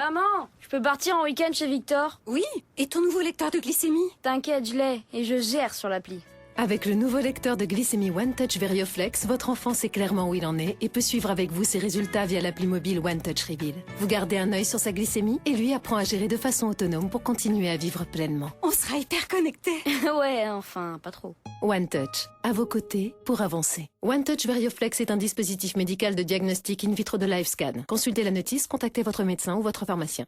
Maman, je peux partir en week-end chez Victor? Oui, et ton nouveau lecteur de glycémie? T'inquiète, je l'ai et je gère sur l'appli. Avec le nouveau lecteur de glycémie OneTouch Verioflex, votre enfant sait clairement où il en est et peut suivre avec vous ses résultats via l'appli mobile OneTouch Reveal. Vous gardez un œil sur sa glycémie et lui apprend à gérer de façon autonome pour continuer à vivre pleinement. On sera hyper connectés. Ouais, enfin, pas trop. OneTouch, à vos côtés pour avancer. OneTouch Verioflex est un dispositif médical de diagnostic in vitro de LiveScan. Consultez la notice, contactez votre médecin ou votre pharmacien.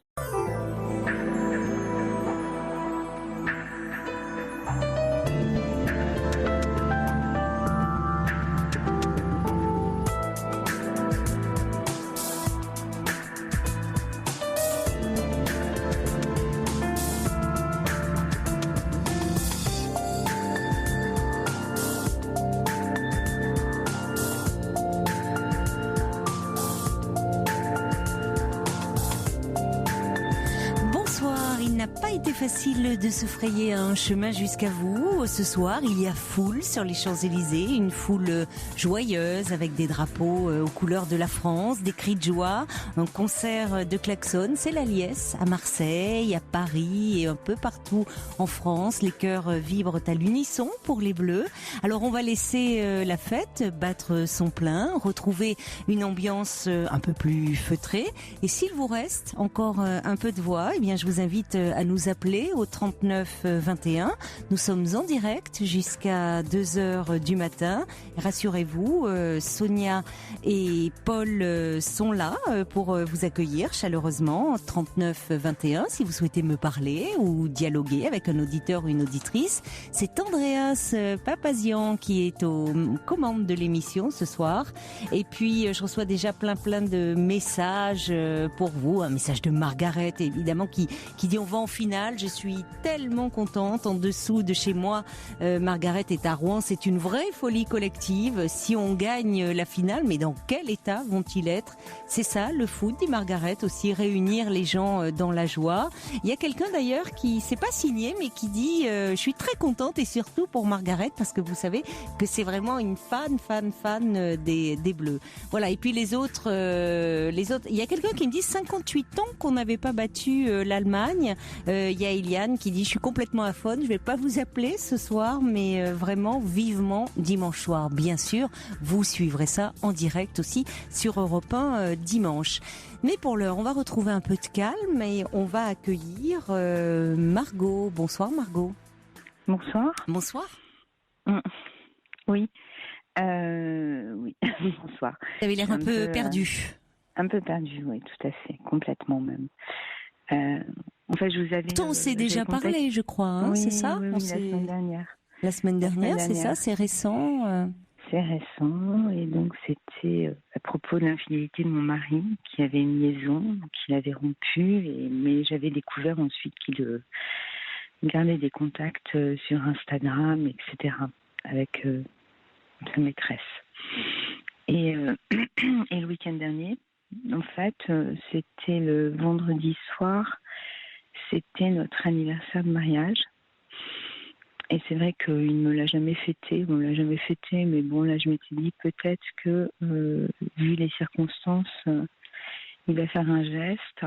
Facile de se frayer un chemin jusqu'à vous. Ce soir, il y a foule sur les Champs-Élysées, une foule joyeuse avec des drapeaux aux couleurs de la France, des cris de joie, un concert de klaxons. C'est la liesse à Marseille, à Paris et un peu partout en France. Les cœurs vibrent à l'unisson pour les Bleus. Alors on va laisser la fête battre son plein, retrouver une ambiance un peu plus feutrée. Et s'il vous reste encore un peu de voix, eh bien je vous invite à nous appeler au 39 21. Nous sommes en direct jusqu'à 2h du matin. Rassurez-vous, Sonia et Paul sont là pour vous accueillir chaleureusement. 39 21, si vous souhaitez me parler ou dialoguer avec un auditeur ou une auditrice. C'est Andreas Papazian qui est aux commandes de l'émission ce soir. Et puis, je reçois déjà plein de messages pour vous. Un message de Margaret, évidemment, qui dit on va en finale. Je suis tellement contente. En dessous de chez moi, Margaret est à Rouen. C'est une vraie folie collective. Si on gagne la finale, mais dans quel état vont-ils être? C'est ça, le foot, dit Margaret aussi, réunir les gens dans la joie. Il y a quelqu'un d'ailleurs qui s'est pas signé, mais qui dit je suis très contente et surtout pour Margaret parce que vous savez que c'est vraiment une fan des Bleus. Voilà. Et puis les autres, il y a quelqu'un qui me dit 58 ans qu'on n'avait pas battu l'Allemagne. Il y a Eliane qui dit je suis complètement aphone, je vais pas vous appeler ce soir, mais vraiment vivement dimanche soir. Bien sûr, vous suivrez ça en direct aussi sur Europe 1 dimanche. Mais pour l'heure, on va retrouver un peu de calme et on va accueillir Margot. Bonsoir Margot. Bonsoir. Bonsoir. Oui. Oui. Bonsoir. Vous avez l'air un peu perdu. Un peu perdu, oui, tout à fait, complètement même. En fait, je vous avais. Pourtant, on s'est déjà parlé, je crois, hein, oui, c'est ça? Oui, la semaine dernière. La semaine dernière, c'est ça? C'est récent C'est récent, et donc c'était à propos de l'infidélité de mon mari, qui avait une liaison, qu'il avait rompue, mais j'avais découvert ensuite qu'il gardait des contacts sur Instagram, etc., avec sa maîtresse. Et le week-end dernier, en fait, c'était le vendredi soir, c'était notre anniversaire de mariage. Et c'est vrai qu'il ne me l'a jamais fêté, mais bon, là, je m'étais dit peut-être que, vu les circonstances, il va faire un geste.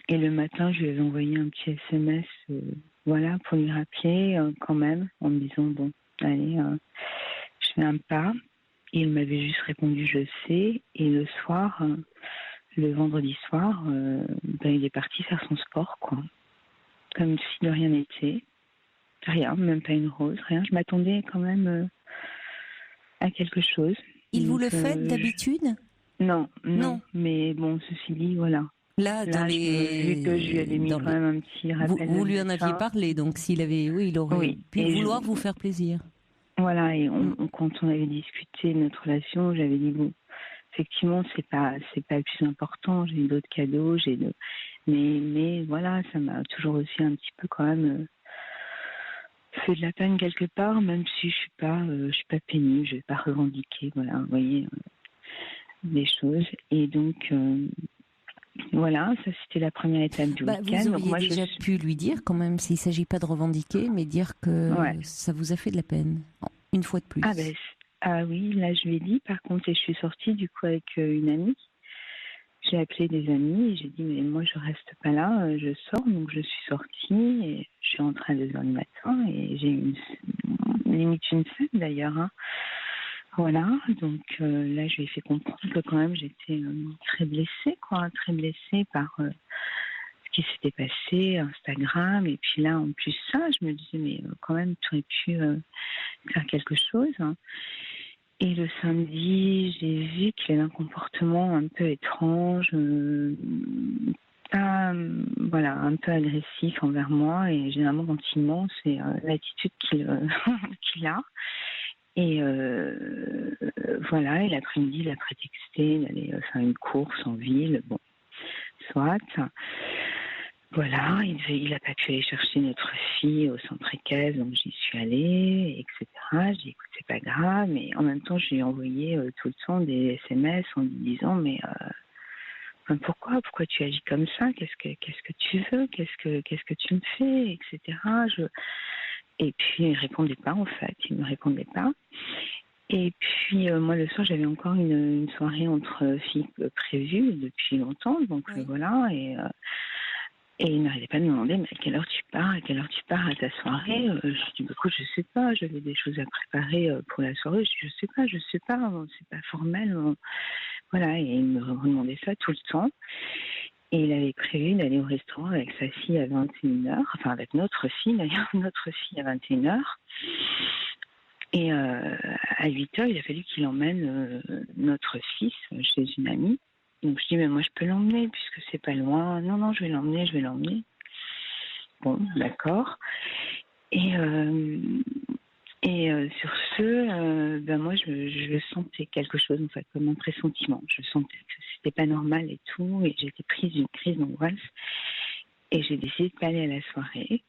Et le matin, je lui avais envoyé un petit SMS, voilà, pour lui rappeler quand même, en me disant, bon, allez, je fais un pas. Et il m'avait juste répondu, je sais. Et le soir, le vendredi soir, il est parti faire son sport, quoi. Comme si de rien n'était. Rien, même pas une rose, rien. Je m'attendais quand même à quelque chose. Il vous le fait d'habitude? Non. Mais bon, ceci dit, voilà. Là, vu que je lui avais mis quand même un petit rappel. Vous lui en aviez parlé, donc s'il avait, il aurait pu vouloir vous faire plaisir. Voilà, et quand on avait discuté de notre relation, j'avais dit bon, effectivement, c'est pas le plus important. J'ai d'autres cadeaux, mais voilà, ça m'a toujours aussi un petit peu quand même fait de la peine quelque part, même si je suis pas pénible, je vais pas revendiquer, voilà, vous voyez, des choses. Et donc voilà, ça c'était la première étape du week-end. Vous auriez déjà pu lui dire quand même, s'il ne s'agit pas de revendiquer, mais dire que ça vous a fait de la peine, une fois de plus. Ah oui, là je lui ai dit, par contre, et je suis sortie du coup avec une amie. Je j'ai appelé des amis et j'ai dit mais moi je reste pas là, je sors. Donc je suis sortie et je suis rentrée à 2h du matin et j'ai eu limite une scène d'ailleurs. Hein. Voilà, donc là je lui ai fait comprendre que quand même j'étais très blessée, très blessée par ce qui s'était passé, Instagram. Et puis là en plus ça, je me disais mais quand même tu aurais pu faire quelque chose. Hein. Et le samedi, j'ai vu qu'il avait un comportement un peu étrange, un peu agressif envers moi. Et généralement, quand il ment, c'est l'attitude qu'il a. Et voilà, et l'après-midi, il a prétexté d'aller faire une course en ville. Bon, soit. Voilà, il n'a pas pu aller chercher notre fille au centre équestre, donc j'y suis allée, etc. J'ai dit, écoute, c'est pas grave, mais en même temps, je lui ai envoyé tout le temps des SMS en lui disant, mais pourquoi tu agis comme ça? Qu'est-ce que tu veux? Qu'est-ce que tu me fais, etc. Et puis il répondait pas en fait, il me répondait pas. Et puis moi le soir, j'avais encore une soirée entre filles prévue depuis longtemps, donc Oui. voilà et il n'arrêtait pas de me demander mais à quelle heure tu pars à ta soirée. Je lui dis écoute, je sais pas, j'avais des choses à préparer pour la soirée. Je dis je sais pas, c'est pas formel. Voilà, et il me demandait ça tout le temps. Et il avait prévu d'aller au restaurant avec sa fille à 21h, enfin avec notre fille d'ailleurs, notre fille à 21h. Et à 8h, il a fallu qu'il emmène notre fils chez une amie. Donc je dis, mais moi je peux l'emmener puisque c'est pas loin. Non, je vais l'emmener. Bon, d'accord. Et sur ce, moi je sentais quelque chose, en fait, comme un pressentiment. Je sentais que c'était pas normal et tout. Et j'étais prise d'une crise d'angoisse. Et j'ai décidé de pas aller à la soirée.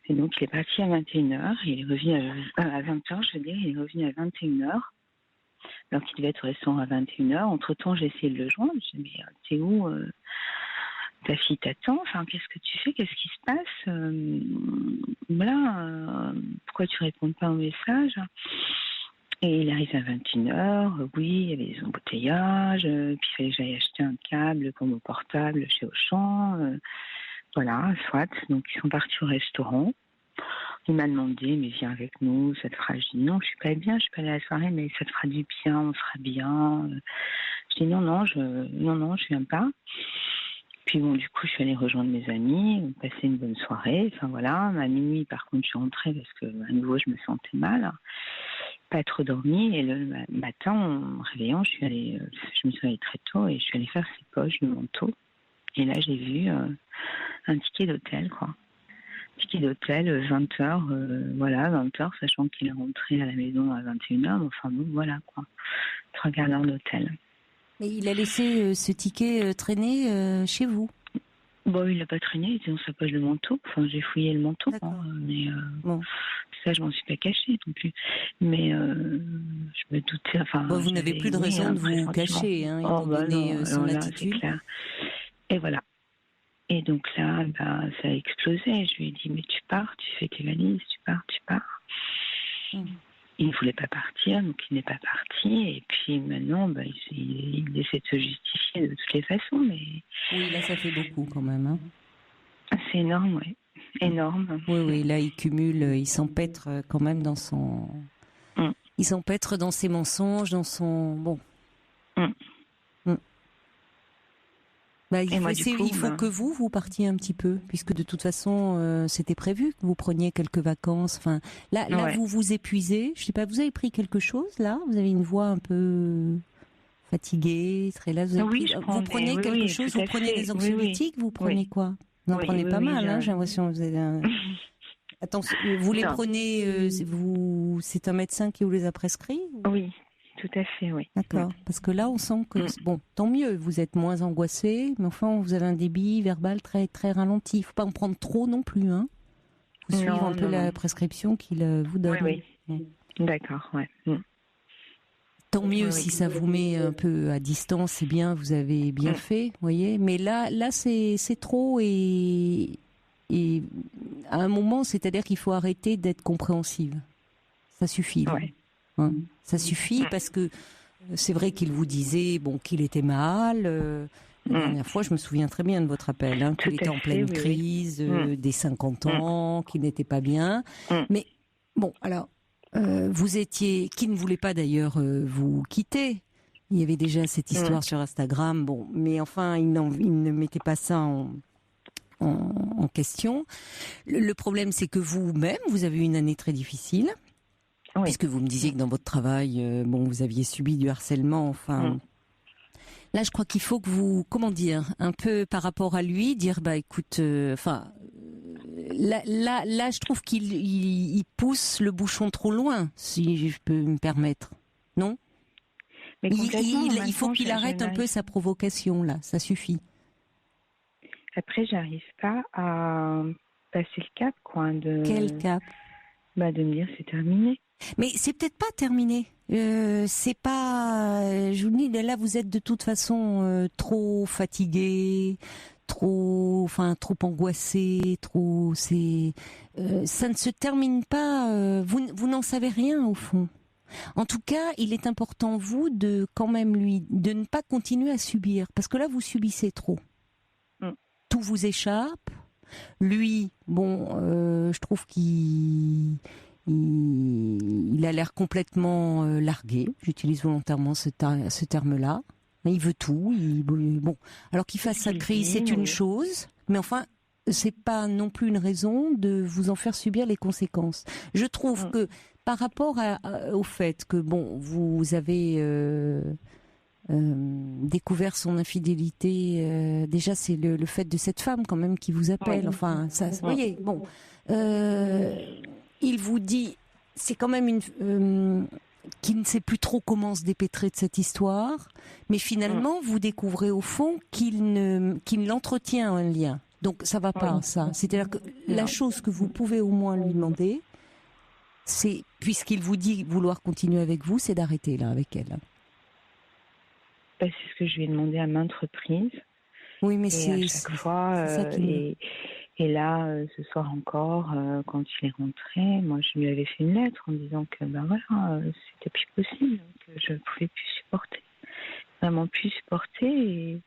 Et donc il est parti à 21h. Il est revenu à 20h, je veux dire. Il est revenu à 21h. Alors qu'il devait être au restaurant à 21h. Entre-temps, j'ai essayé de le joindre. Je me suis dit, mais t'es où ta fille t'attend. Enfin, qu'est-ce que tu fais? Qu'est-ce qui se passe? Pourquoi tu réponds pas au message? Et il arrive à 21h. Oui, il y avait des embouteillages. Puis il fallait que j'aille acheter un câble pour mon portable chez Auchan. Voilà, soit. Donc, ils sont partis au restaurant. Il m'a demandé, mais viens avec nous, ça te fera. Je dis non, je suis pas bien, je suis pas allée à la soirée, mais ça te fera du bien, on sera bien. Je dis non, je viens pas. Puis bon, du coup, je suis allée rejoindre mes amis, on passait une bonne soirée. Enfin voilà, à minuit, par contre, je suis rentrée parce que à nouveau, je me sentais mal, pas trop dormi. Et le matin, en me réveillant, je me suis réveillée très tôt et je suis allée faire ses poches de manteau. Et là, j'ai vu un ticket d'hôtel, quoi. Ticket d'hôtel, 20h, 20h, sachant qu'il est rentré à la maison à 21h. Enfin bon, voilà, quoi. 3 quarts d'heure d'hôtel. Mais il a laissé ce ticket traîner chez vous? Bon, il l'a pas traîné, il était dans sa poche de manteau. Enfin, j'ai fouillé le manteau, mais bon. Ça, je m'en suis pas cachée non plus. Mais je me doutais. Enfin, bon, vous n'avez plus de raison de vous cacher, hein, étant donné son attitude. C'est clair. Et voilà. Et donc là, ça a explosé. Je lui ai dit, mais tu pars, tu fais tes valises, tu pars. Il ne voulait pas partir, donc il n'est pas parti. Et puis maintenant, il essaie de se justifier de toutes les façons. Mais... Oui, là, ça fait beaucoup quand même. Hein. C'est énorme, oui. Énorme. Oui, là, il cumule, il s'empêtre quand même dans son... Il s'empêtre dans ses mensonges, dans son... Bon. Il faut que vous partiez un petit peu, puisque de toute façon, c'était prévu que vous preniez quelques vacances. Enfin, là, vous vous épuisez. Je sais pas, vous avez pris quelque chose là? Vous avez une voix un peu fatiguée, très là. Vous prenez quelque chose? Vous prenez des anxiolytiques? Vous prenez quoi? Vous en prenez pas mal, hein, j'ai l'impression que vous avez. Attention, vous les prenez. C'est un médecin qui vous les a prescrits? Oui. Tout à fait, oui. D'accord. Parce que là, on sent que, bon, tant mieux, vous êtes moins angoissé, mais enfin, vous avez un débit verbal très, très ralenti. Il ne faut pas en prendre trop non plus, hein. Il faut suivre un peu la prescription qu'il vous donne. Oui. D'accord, ouais. Tant mieux si ça vous met un peu à distance, c'est bien, vous avez bien fait, vous voyez. Mais là, c'est trop et à un moment, c'est-à-dire qu'il faut arrêter d'être compréhensive. Ça suffit. Là. Ouais. Hein, ça suffit parce que c'est vrai qu'il vous disait qu'il était mal, La dernière fois, je me souviens très bien de votre appel, qu'il était en pleine crise, des 50 ans, qu'il n'était pas bien. Mais bon, alors, vous étiez, qui ne voulait pas d'ailleurs vous quitter. Il y avait déjà cette histoire sur Instagram, bon, mais enfin, il ne mettait pas ça en question. Le problème, c'est que vous-même, vous avez eu une année très difficile, puisque vous me disiez que dans votre travail, vous aviez subi du harcèlement, enfin... Là, je crois qu'il faut que vous, un peu par rapport à lui, dire, écoute, là, je trouve qu'il pousse le bouchon trop loin, si je peux me permettre, non ? Mais il faut qu'il arrête un peu sa provocation, là, ça suffit. Après, j'arrive pas à passer le cap, quoi. Quel cap ? De me dire, c'est terminé. Mais c'est peut-être pas terminé. C'est pas. Je vous dis, là, vous êtes de toute façon trop fatigué, trop angoissé, ça ne se termine pas. Vous n'en savez rien au fond. En tout cas, il est important vous de quand même de ne pas continuer à subir, parce que là, vous subissez trop. Tout vous échappe. Lui, je trouve qu'il a l'air complètement largué. J'utilise volontairement ce terme-là. Il veut tout. Alors qu'il fasse sa crise, c'est une chose, mais enfin, c'est pas non plus une raison de vous en faire subir les conséquences. Je trouve que par rapport au fait que vous avez découvert son infidélité, déjà c'est le fait de cette femme quand même qui vous appelle. Enfin, ça, vous voyez. Il vous dit, c'est quand même qui ne sait plus trop comment se dépêtrer de cette histoire, mais finalement vous découvrez au fond qu'il entretient un lien. Donc ça va pas, ça. C'est-à-dire que la chose que vous pouvez au moins lui demander, c'est, puisqu'il vous dit vouloir continuer avec vous, c'est d'arrêter là avec elle. C'est ce que je lui ai demandé à maintes reprises. Oui, mais à chaque fois, ça qui et là, ce soir encore, quand il est rentré, moi je lui avais fait une lettre en disant que c'était plus possible, que je ne pouvais plus supporter, vraiment plus supporter.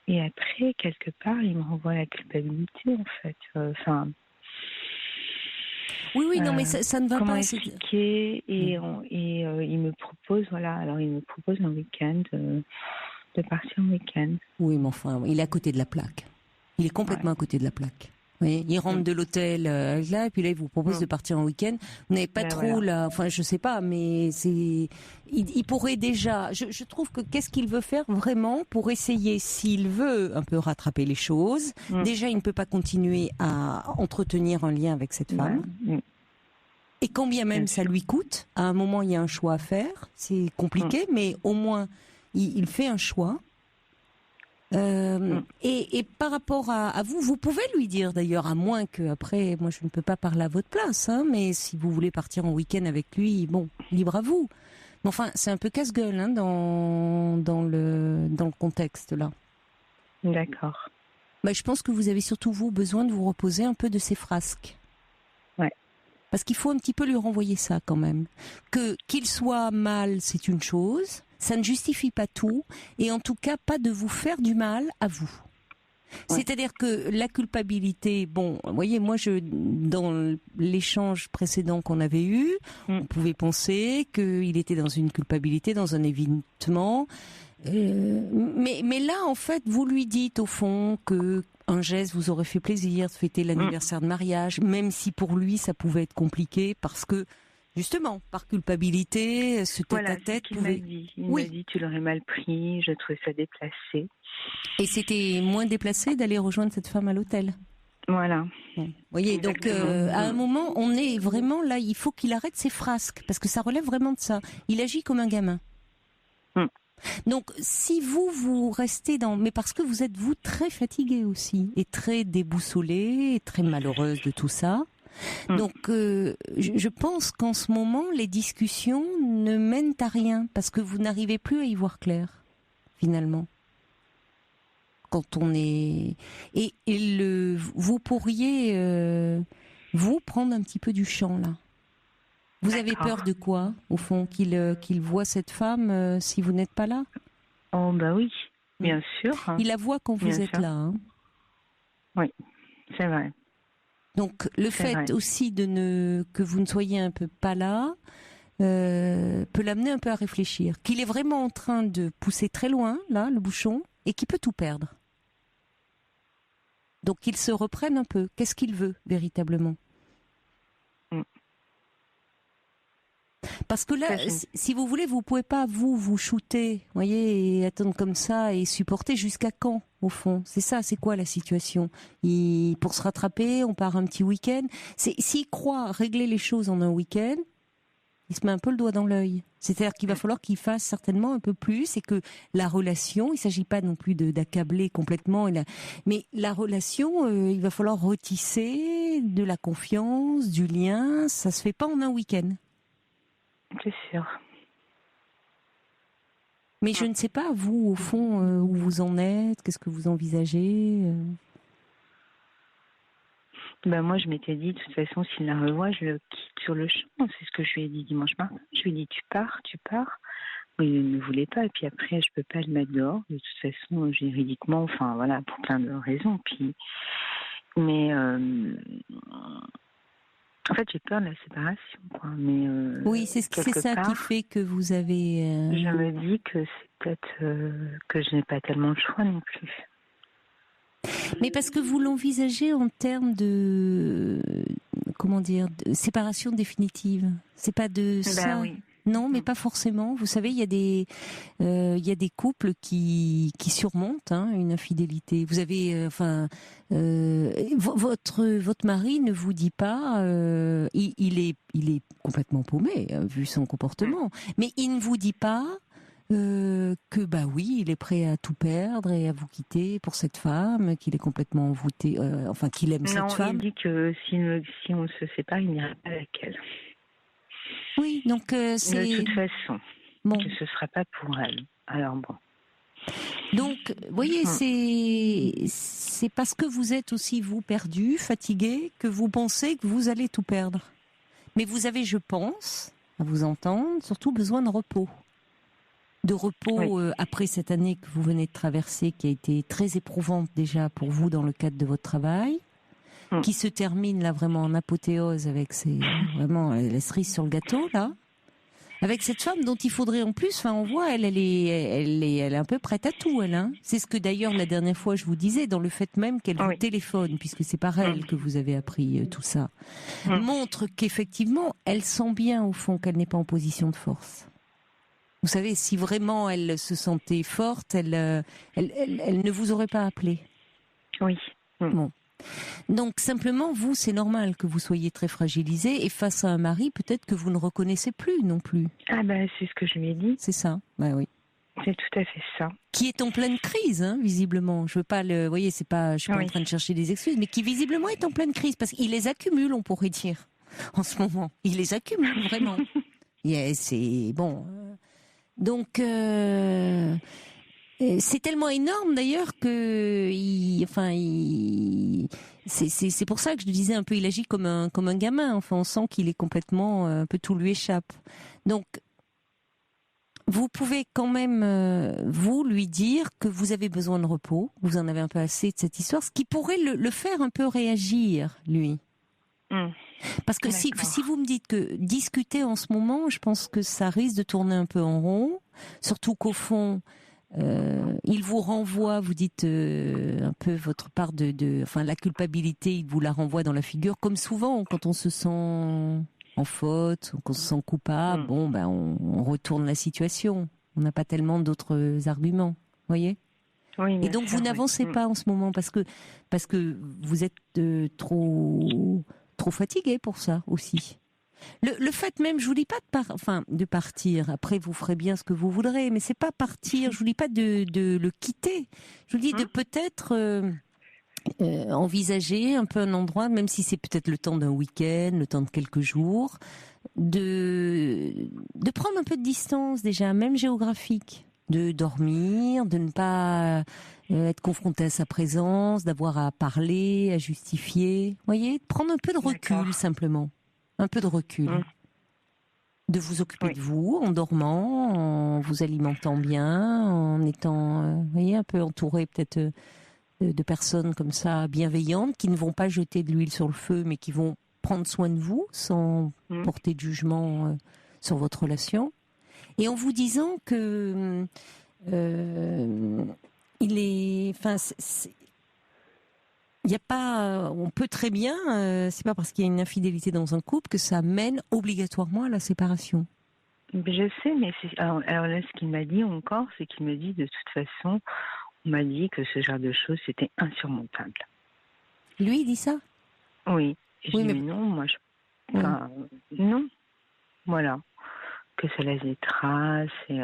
Et après, quelque part, il me renvoie la culpabilité, en fait. Oui, non, mais ça ne va comment pas. Expliquer il me propose, il me propose un week-end, de partir en week-end. Oui, mais enfin, il est à côté de la plaque. Il est complètement à côté de la plaque. Oui, il rentre de l'hôtel là, et puis là, il vous propose de partir en week-end. Vous n'avez pas trop là, enfin, je sais pas, mais il pourrait déjà. Je trouve que qu'est-ce qu'il veut faire vraiment pour essayer, s'il veut un peu rattraper les choses. Déjà, il ne peut pas continuer à entretenir un lien avec cette femme. Et quand bien même ça lui coûte, à un moment, il y a un choix à faire. C'est compliqué, mais au moins, il fait un choix. Et par rapport à vous, vous pouvez lui dire d'ailleurs, à moins que après, moi je ne peux pas parler à votre place, mais si vous voulez partir en week-end avec lui, libre à vous. Mais enfin, c'est un peu casse-gueule dans le contexte là. D'accord. Je pense que vous avez surtout vous besoin de vous reposer un peu de ces frasques. Ouais. Parce qu'il faut un petit peu lui renvoyer ça quand même. Qu'il soit mal, c'est une chose. Ça ne justifie pas tout, et en tout cas pas de vous faire du mal à vous. Ouais. C'est-à-dire que la culpabilité, vous voyez, moi, dans l'échange précédent qu'on avait eu, on pouvait penser qu'il était dans une culpabilité, dans un évitement. Mais là, en fait, vous lui dites au fond que un geste vous aurait fait plaisir de fêter l'anniversaire de mariage, même si pour lui ça pouvait être compliqué parce que justement, par culpabilité, ce tête-à-tête pouvait... Il m'a dit, tu l'aurais mal pris, je trouvais ça déplacé. Et c'était moins déplacé d'aller rejoindre cette femme à l'hôtel. Voilà. Bon. Vous voyez, donc à un moment, on est vraiment là, il faut qu'il arrête ses frasques, parce que ça relève vraiment de ça. Il agit comme un gamin. Donc, si vous restez mais parce que vous êtes, vous, très fatiguée aussi, et très déboussolée, et très malheureuse de tout ça. Donc, je pense qu'en ce moment, les discussions ne mènent à rien parce que vous n'arrivez plus à y voir clair, finalement. Quand on est vous pourriez vous prendre un petit peu du champ là. Vous avez peur de quoi, au fond, qu'il voit cette femme si vous n'êtes pas là ? Oh oui. bien sûr. Il la voit quand vous Bien êtes sûr. là. Hein. Oui, c'est vrai. Donc le C'est fait vrai. aussi que vous ne soyez un peu pas là peut l'amener un peu à réfléchir. Qu'il est vraiment en train de pousser très loin, là, le bouchon, et qu'il peut tout perdre. Donc qu'il se reprenne un peu. Qu'est-ce qu'il veut véritablement ? Parce que là, si vous voulez, vous pouvez pas vous shooter, voyez, et attendre comme ça et supporter jusqu'à quand, au fond. C'est ça, c'est quoi la situation ? Pour se rattraper, on part un petit week-end. S'il croit régler les choses en un week-end, il se met un peu le doigt dans l'œil. C'est-à-dire qu'il va falloir qu'il fasse certainement un peu plus et que la relation, il ne s'agit pas non plus d'accabler complètement, mais la relation, il va falloir retisser de la confiance, du lien. Ça se fait pas en un week-end. C'est sûr. Mais je ne sais pas, vous, au fond, où vous en êtes, qu'est-ce que vous envisagez Moi, je m'étais dit, de toute façon, s'il la revoit, je le quitte sur le champ. C'est ce que je lui ai dit dimanche matin. Je lui ai dit, tu pars. Oui, il ne voulait pas. Et puis après, je peux pas le mettre dehors. De toute façon, juridiquement, enfin, voilà, pour plein de raisons. Mais en fait, j'ai peur de la séparation, quoi. Mais oui, c'est ça part, qui fait que vous avez... Je me dis que c'est peut-être que je n'ai pas tellement le choix non plus. Mais parce que vous l'envisagez en termes de... Comment dire, de séparation définitive. C'est pas de ça. Oui. Non, mais pas forcément. Vous savez, il y a des couples qui surmontent une infidélité. Vous avez, votre mari ne vous dit pas, il est complètement paumé vu son comportement, mais il ne vous dit pas que oui, il est prêt à tout perdre et à vous quitter pour cette femme, qu'il est complètement envoûté, qu'il aime cette femme. Non, il dit que si on se sépare, il n'ira pas avec elle. Oui, donc c'est... De toute façon, que ce ne sera pas pour elle. Alors bon. Donc, vous voyez, c'est parce que vous êtes aussi, vous, perdu, fatigué, que vous pensez que vous allez tout perdre. Mais vous avez, je pense, à vous entendre, surtout besoin de repos. De repos après cette année que vous venez de traverser, qui a été très éprouvante déjà pour vous dans le cadre de votre travail, qui se termine là vraiment en apothéose avec vraiment la cerise sur le gâteau là, avec cette femme dont il faudrait en plus, on voit, elle est un peu prête à tout, elle. Hein. C'est ce que d'ailleurs la dernière fois je vous disais, dans le fait même qu'elle vous téléphone, puisque c'est par elle que vous avez appris tout ça, montre qu'effectivement elle sent bien au fond qu'elle n'est pas en position de force. Vous savez, si vraiment elle se sentait forte, elle ne vous aurait pas appelé. Oui. Bon. Donc simplement, vous, c'est normal que vous soyez très fragilisé et face à un mari, peut-être que vous ne reconnaissez plus non plus. Ah c'est ce que je lui ai dit. C'est ça, oui. C'est tout à fait ça. Qui est en pleine crise, visiblement. Je veux pas le, vous voyez, je suis pas en train de chercher des excuses, mais qui visiblement est en pleine crise parce qu'il les accumule, on pourrait dire, en ce moment. Il les accumule vraiment. C'est bon. Donc. C'est tellement énorme d'ailleurs que c'est pour ça que je disais un peu, il agit comme un gamin. Enfin, on sent qu'il est complètement un peu, tout lui échappe. Donc, vous pouvez quand même vous lui dire que vous avez besoin de repos, vous en avez un peu assez de cette histoire, ce qui pourrait le faire un peu réagir, lui. Parce que si vous me dites que discuter en ce moment, je pense que ça risque de tourner un peu en rond, surtout qu'au fond. Il vous renvoie, vous dites un peu votre part la culpabilité, il vous la renvoie dans la figure, comme souvent quand on se sent en faute, qu'on se sent coupable, on retourne la situation. On n'a pas tellement d'autres arguments, voyez. Oui, et donc vous n'avancez pas en ce moment parce que vous êtes trop fatigué pour ça aussi. Le fait même, je vous dis pas de partir. Après, vous ferez bien ce que vous voudrez, mais c'est pas partir. Je vous dis pas de le quitter. Je vous dis de peut-être envisager un peu un endroit, même si c'est peut-être le temps d'un week-end, le temps de quelques jours, de prendre un peu de distance déjà, même géographique, de dormir, de ne pas être confronté à sa présence, d'avoir à parler, à justifier. Vous voyez, de prendre un peu de recul simplement. Un peu de recul. de vous occuper Oui. de vous, en dormant, en vous alimentant bien, en étant, vous voyez, un peu entouré peut-être de personnes comme ça bienveillantes qui ne vont pas jeter de l'huile sur le feu, mais qui vont prendre soin de vous sans porter de jugement sur votre relation, et en vous disant que il est, enfin, il y a pas, on peut très bien, c'est pas parce qu'il y a une infidélité dans un couple que ça mène obligatoirement à la séparation. Je sais, mais alors là, ce qu'il m'a dit encore, c'est qu'il me dit de toute façon, on m'a dit que ce genre de choses, c'était insurmontable. Lui, il dit ça? Oui. Je Oui, dis, mais- mais non, moi, enfin, non. Voilà. Que ça laisse des traces et...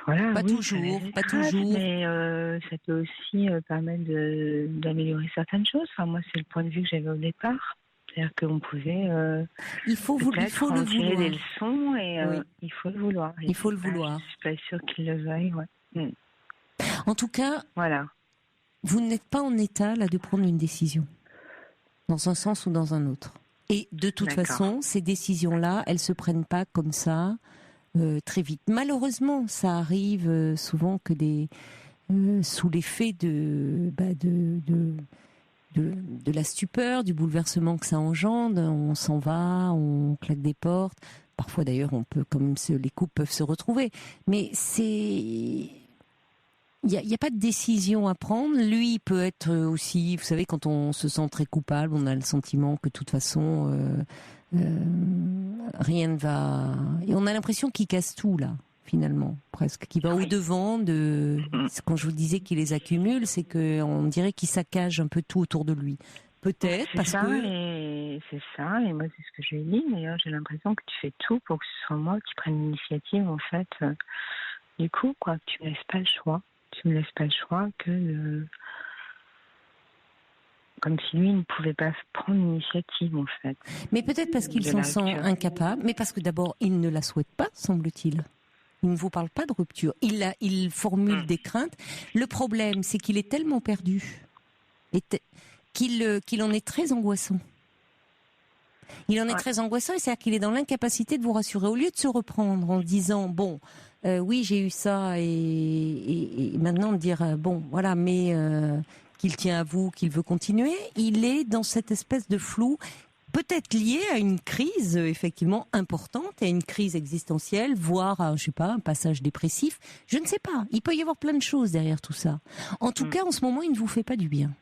Voilà, Pas oui, toujours, ça laisse des pas traces, toujours. mais ça peut aussi permettre d'améliorer certaines choses. Enfin, moi, c'est le point de vue que j'avais au départ. C'est-à-dire qu'on pouvait Il faut peut-être le en tirer vouloir. des leçons et Oui. il faut le vouloir. Il faut le vouloir. Je suis pas sûre qu'il le veuille, ouais. En tout cas, Voilà. vous n'êtes pas en état là de prendre une décision, dans un sens ou dans un autre. Et de toute D'accord. façon, ces décisions-là, elles se prennent pas comme ça très vite. Malheureusement, ça arrive souvent que sous l'effet de la stupeur, du bouleversement que ça engendre, on s'en va, on claque des portes. Parfois d'ailleurs, on peut, les couples peuvent se retrouver. Mais il y a pas de décision à prendre. Lui, il peut être aussi, vous savez, quand on se sent très coupable, on a le sentiment que de toute façon, rien ne va... Et on a l'impression qu'il casse tout, là, finalement, presque. Qu'il va au-devant de... Quand je vous disais qu'il les accumule, c'est qu'on dirait qu'il saccage un peu tout autour de lui. Peut-être, parce que... C'est ça, et moi, c'est ce que je lui ai dit. D'ailleurs, j'ai l'impression que tu fais tout pour que ce soit moi qui prenne l'initiative, en fait. Du coup, quoi, tu me laisses pas le choix. Tu me laisses pas le choix comme si lui ne pouvait pas prendre l'initiative, en fait. Mais peut-être parce qu'il De s'en la sent rupture. incapable, mais parce que d'abord, il ne la souhaite pas, semble-t-il. Il ne vous parle pas de rupture. Il formule des craintes. Le problème, c'est qu'il est tellement perdu qu'il en est très angoissant. Il en est très angoissant, et c'est-à-dire qu'il est dans l'incapacité de vous rassurer. Au lieu de se reprendre en disant, bon, oui, j'ai eu ça, et maintenant de dire, bon, voilà, mais qu'il tient à vous, qu'il veut continuer, il est dans cette espèce de flou, peut-être lié à une crise effectivement importante, à une crise existentielle, voire à, je sais pas, un passage dépressif. Je ne sais pas. Il peut y avoir plein de choses derrière tout ça. En tout cas, en ce moment, il ne vous fait pas du bien.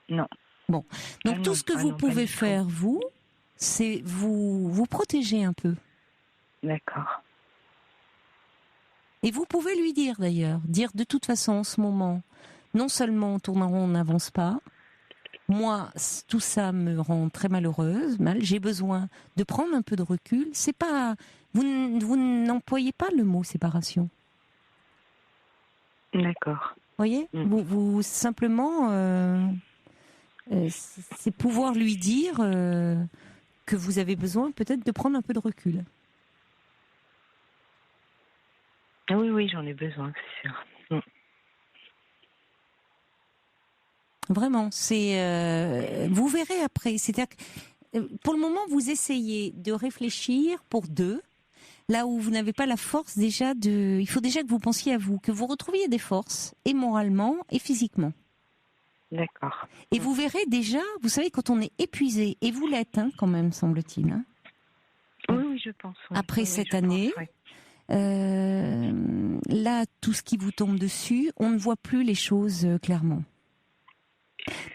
Non. Bon. Donc tout ce que vous pas pouvez du tout. faire, vous, c'est vous protéger un peu. D'accord. Et vous pouvez lui dire d'ailleurs, dire de toute façon en ce moment, non seulement on tourne en rond, on n'avance pas, moi tout ça me rend très malheureuse, j'ai besoin de prendre un peu de recul. C'est pas, vous n'employez pas le mot séparation. D'accord. Voyez, vous simplement, c'est pouvoir lui dire que vous avez besoin peut-être de prendre un peu de recul. Ah oui, j'en ai besoin, c'est sûr. Vraiment, vous verrez après. C'est-à-dire que pour le moment, vous essayez de réfléchir pour deux, là où vous n'avez pas la force déjà il faut déjà que vous pensiez à vous, que vous retrouviez des forces, et moralement et physiquement. D'accord. Et vous verrez déjà, vous savez, quand on est épuisé, et vous l'êtes quand même, semble-t-il. Oui, je pense. Oui. Après Oui, cette je année, pense, oui. là, tout ce qui vous tombe dessus, on ne voit plus les choses clairement.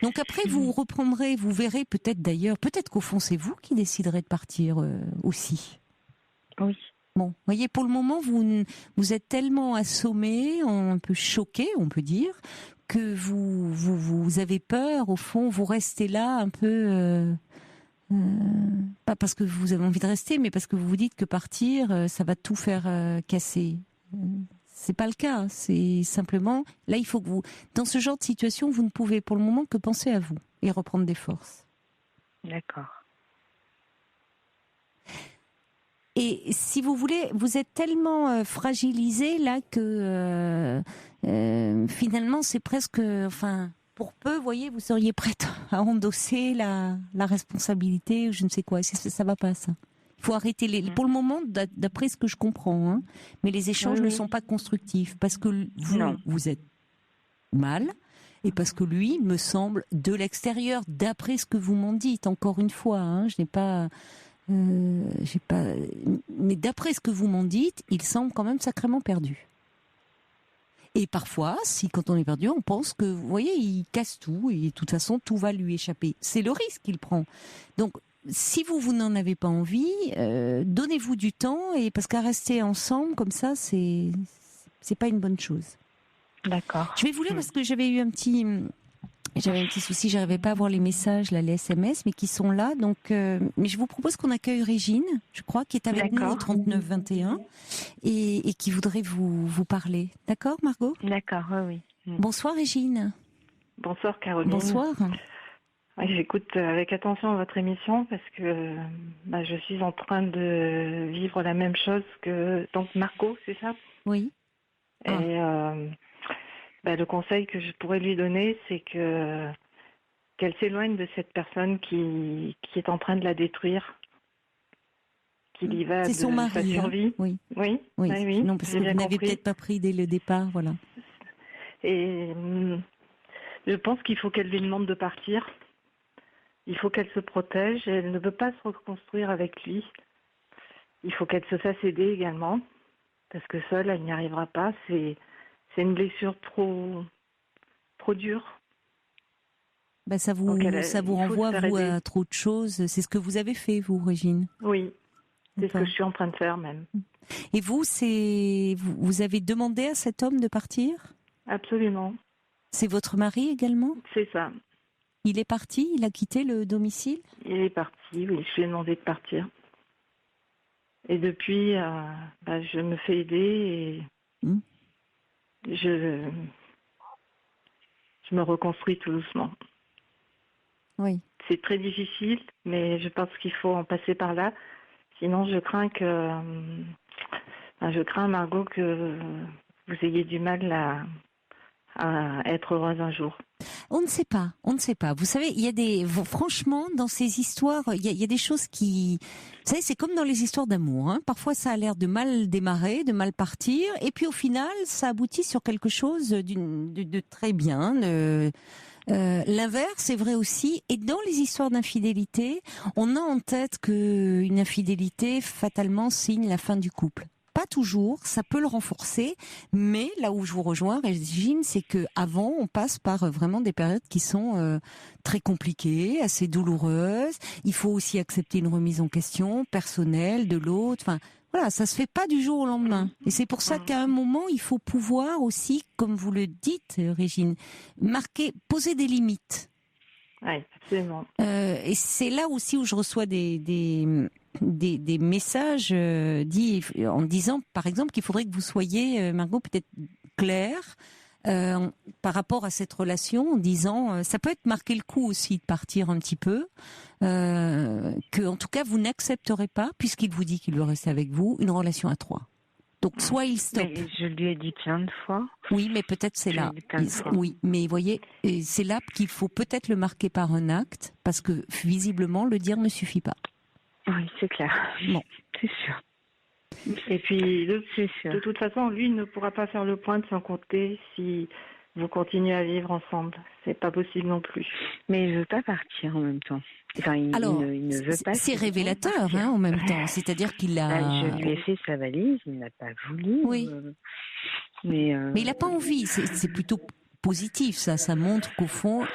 Donc après, vous reprendrez, vous verrez peut-être qu'au fond, c'est vous qui déciderez de partir aussi. Oui. Bon, voyez, pour le moment, vous êtes tellement assommé, un peu choqué, on peut dire, que vous avez peur, au fond, vous restez là un peu, pas parce que vous avez envie de rester, mais parce que vous vous dites que partir, ça va tout faire casser. C'est pas le cas, c'est simplement, là, il faut que dans ce genre de situation, vous ne pouvez pour le moment que penser à vous et reprendre des forces. D'accord. Et si vous voulez, vous êtes tellement fragilisé là que finalement c'est presque, pour peu, vous voyez, vous seriez prête à endosser la responsabilité ou je ne sais quoi. Ça va pas, ça. faut arrêter pour le moment, d'après ce que je comprends, hein, mais les échanges Oui. ne sont pas constructifs parce que Non. vous êtes mal et parce que lui me semble de l'extérieur, d'après ce que vous m'en dites. Encore une fois, hein, j'ai pas, mais d'après ce que vous m'en dites, il semble quand même sacrément perdu. Et parfois, quand on est perdu, on pense que, vous voyez, il casse tout et de toute façon, tout va lui échapper. C'est le risque qu'il prend. Donc, si vous n'en avez pas envie, donnez-vous du temps et parce qu'à rester ensemble comme ça, c'est pas une bonne chose. D'accord. Je vais vous lire parce que j'avais un petit souci, j'arrivais pas à voir les messages, là, les SMS, mais qui sont là. Donc, mais je vous propose qu'on accueille Régine, je crois, qui est avec nous au 3921 et qui voudrait vous parler. D'accord, Margot ? D'accord, oui. Bonsoir, Régine. Bonsoir Caroline. Bonsoir. Ouais, j'écoute avec attention votre émission parce que je suis en train de vivre la même chose que donc Margot, c'est ça ? Oui. Et le conseil que je pourrais lui donner, c'est qu'elle s'éloigne de cette personne qui est en train de la détruire, qui y va C'est de son mari, sa survie. hein ? Oui. Oui. Oui. Non, parce que j'ai vous bien n'avez compris. peut-être pas pris dès le départ, voilà. Et je pense qu'il faut qu'elle lui demande de partir. Il faut qu'elle se protège. Elle ne peut pas se reconstruire avec lui. Il faut qu'elle se fasse aider également. Parce que seule, elle n'y arrivera pas. C'est une blessure trop dure. Ça vous Donc il faut renvoie, se faire vous, aider. à trop de choses. C'est ce que vous avez fait, vous, Régine. Oui, c'est ce D'accord. que je suis en train de faire même. Et vous, vous avez demandé à cet homme de partir ? Absolument. C'est votre mari également ? C'est ça. Il est parti ? Il a quitté le domicile ? Il est parti. Oui, je lui ai demandé de partir. Et depuis, je me fais aider et je me reconstruis tout doucement. Oui. C'est très difficile, mais je pense qu'il faut en passer par là. Sinon, je crains Margot, que vous ayez du mal à être heureuse un jour. On ne sait pas. Vous savez, franchement, dans ces histoires, il y a des choses qui, vous savez, c'est comme dans les histoires d'amour, hein. Parfois, ça a l'air de mal démarrer, de mal partir, et puis au final, ça aboutit sur quelque chose de très bien. L'inverse est vrai aussi. Et dans les histoires d'infidélité, on a en tête qu'une infidélité, fatalement, signe la fin du couple. Pas toujours, ça peut le renforcer, mais là où je vous rejoins, Régine, c'est que avant, on passe par vraiment des périodes qui sont très compliquées, assez douloureuses. Il faut aussi accepter une remise en question personnelle de l'autre. Enfin, voilà, ça se fait pas du jour au lendemain. Et c'est pour ça qu'à un moment, il faut pouvoir aussi, comme vous le dites, Régine, poser des limites. Oui, absolument. Et c'est là aussi où je reçois des messages en disant, par exemple, qu'il faudrait que vous soyez, Margot, peut-être claire par rapport à cette relation, en disant, ça peut être marquer le coup aussi de partir un petit peu, que en tout cas vous n'accepterez pas, puisqu'il vous dit qu'il veut rester avec vous, une relation à trois. Donc soit il stoppe. Mais je lui ai dit plein de fois. Oui, mais peut-être c'est là. Oui, mais voyez, c'est là qu'il faut peut-être le marquer par un acte, parce que visiblement le dire ne suffit pas. Oui, c'est clair. Bon, c'est sûr. Et puis, C'est sûr. de toute façon, lui ne pourra pas faire le point de son côté si vous continuez à vivre ensemble. C'est pas possible non plus. Mais il veut pas partir en même temps. Enfin, il ne veut pas. C'est révélateur, hein, en même temps. C'est-à-dire qu'il a. Je lui ai fait sa valise, il n'a pas voulu. Oui. Mais il n'a pas envie. C'est plutôt positif, ça. Ça montre qu'au fond,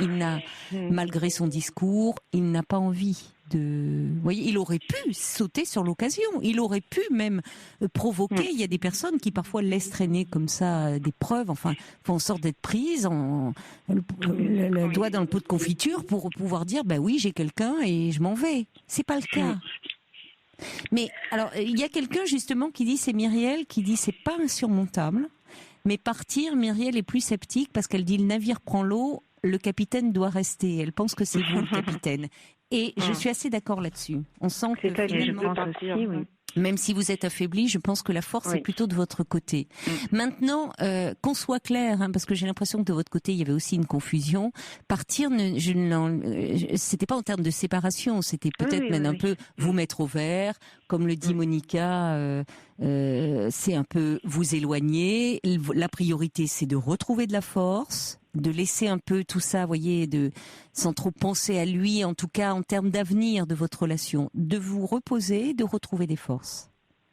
malgré son discours, il n'a pas envie. Vous voyez, il aurait pu sauter sur l'occasion. Il aurait pu même provoquer. Il y a des personnes qui parfois laissent traîner comme ça des preuves. Enfin, font en sorte d'être prises le doigt dans le pot de confiture pour pouvoir dire, oui, j'ai quelqu'un et je m'en vais. C'est pas le cas. Mais alors, il y a quelqu'un justement qui dit, c'est Myriel, qui dit, c'est pas insurmontable. Mais partir, Myriel est plus sceptique parce qu'elle dit, le navire prend l'eau, le capitaine doit rester. Elle pense que c'est vous le capitaine. Et je suis assez d'accord là-dessus. On sent que C'est-à-dire, finalement, je pense aussi, oui. Même si vous êtes affaibli, je pense que la force est plutôt de votre côté. Maintenant, qu'on soit clair, parce que j'ai l'impression que de votre côté, il y avait aussi une confusion. Partir, c'était pas en termes de séparation, c'était peut-être un peu vous mettre au vert, comme le dit Monica, c'est un peu vous éloigner. La priorité, c'est de retrouver de la force, de laisser un peu tout ça, voyez, sans trop penser à lui, en tout cas en termes d'avenir de votre relation, de vous reposer, de retrouver des forces.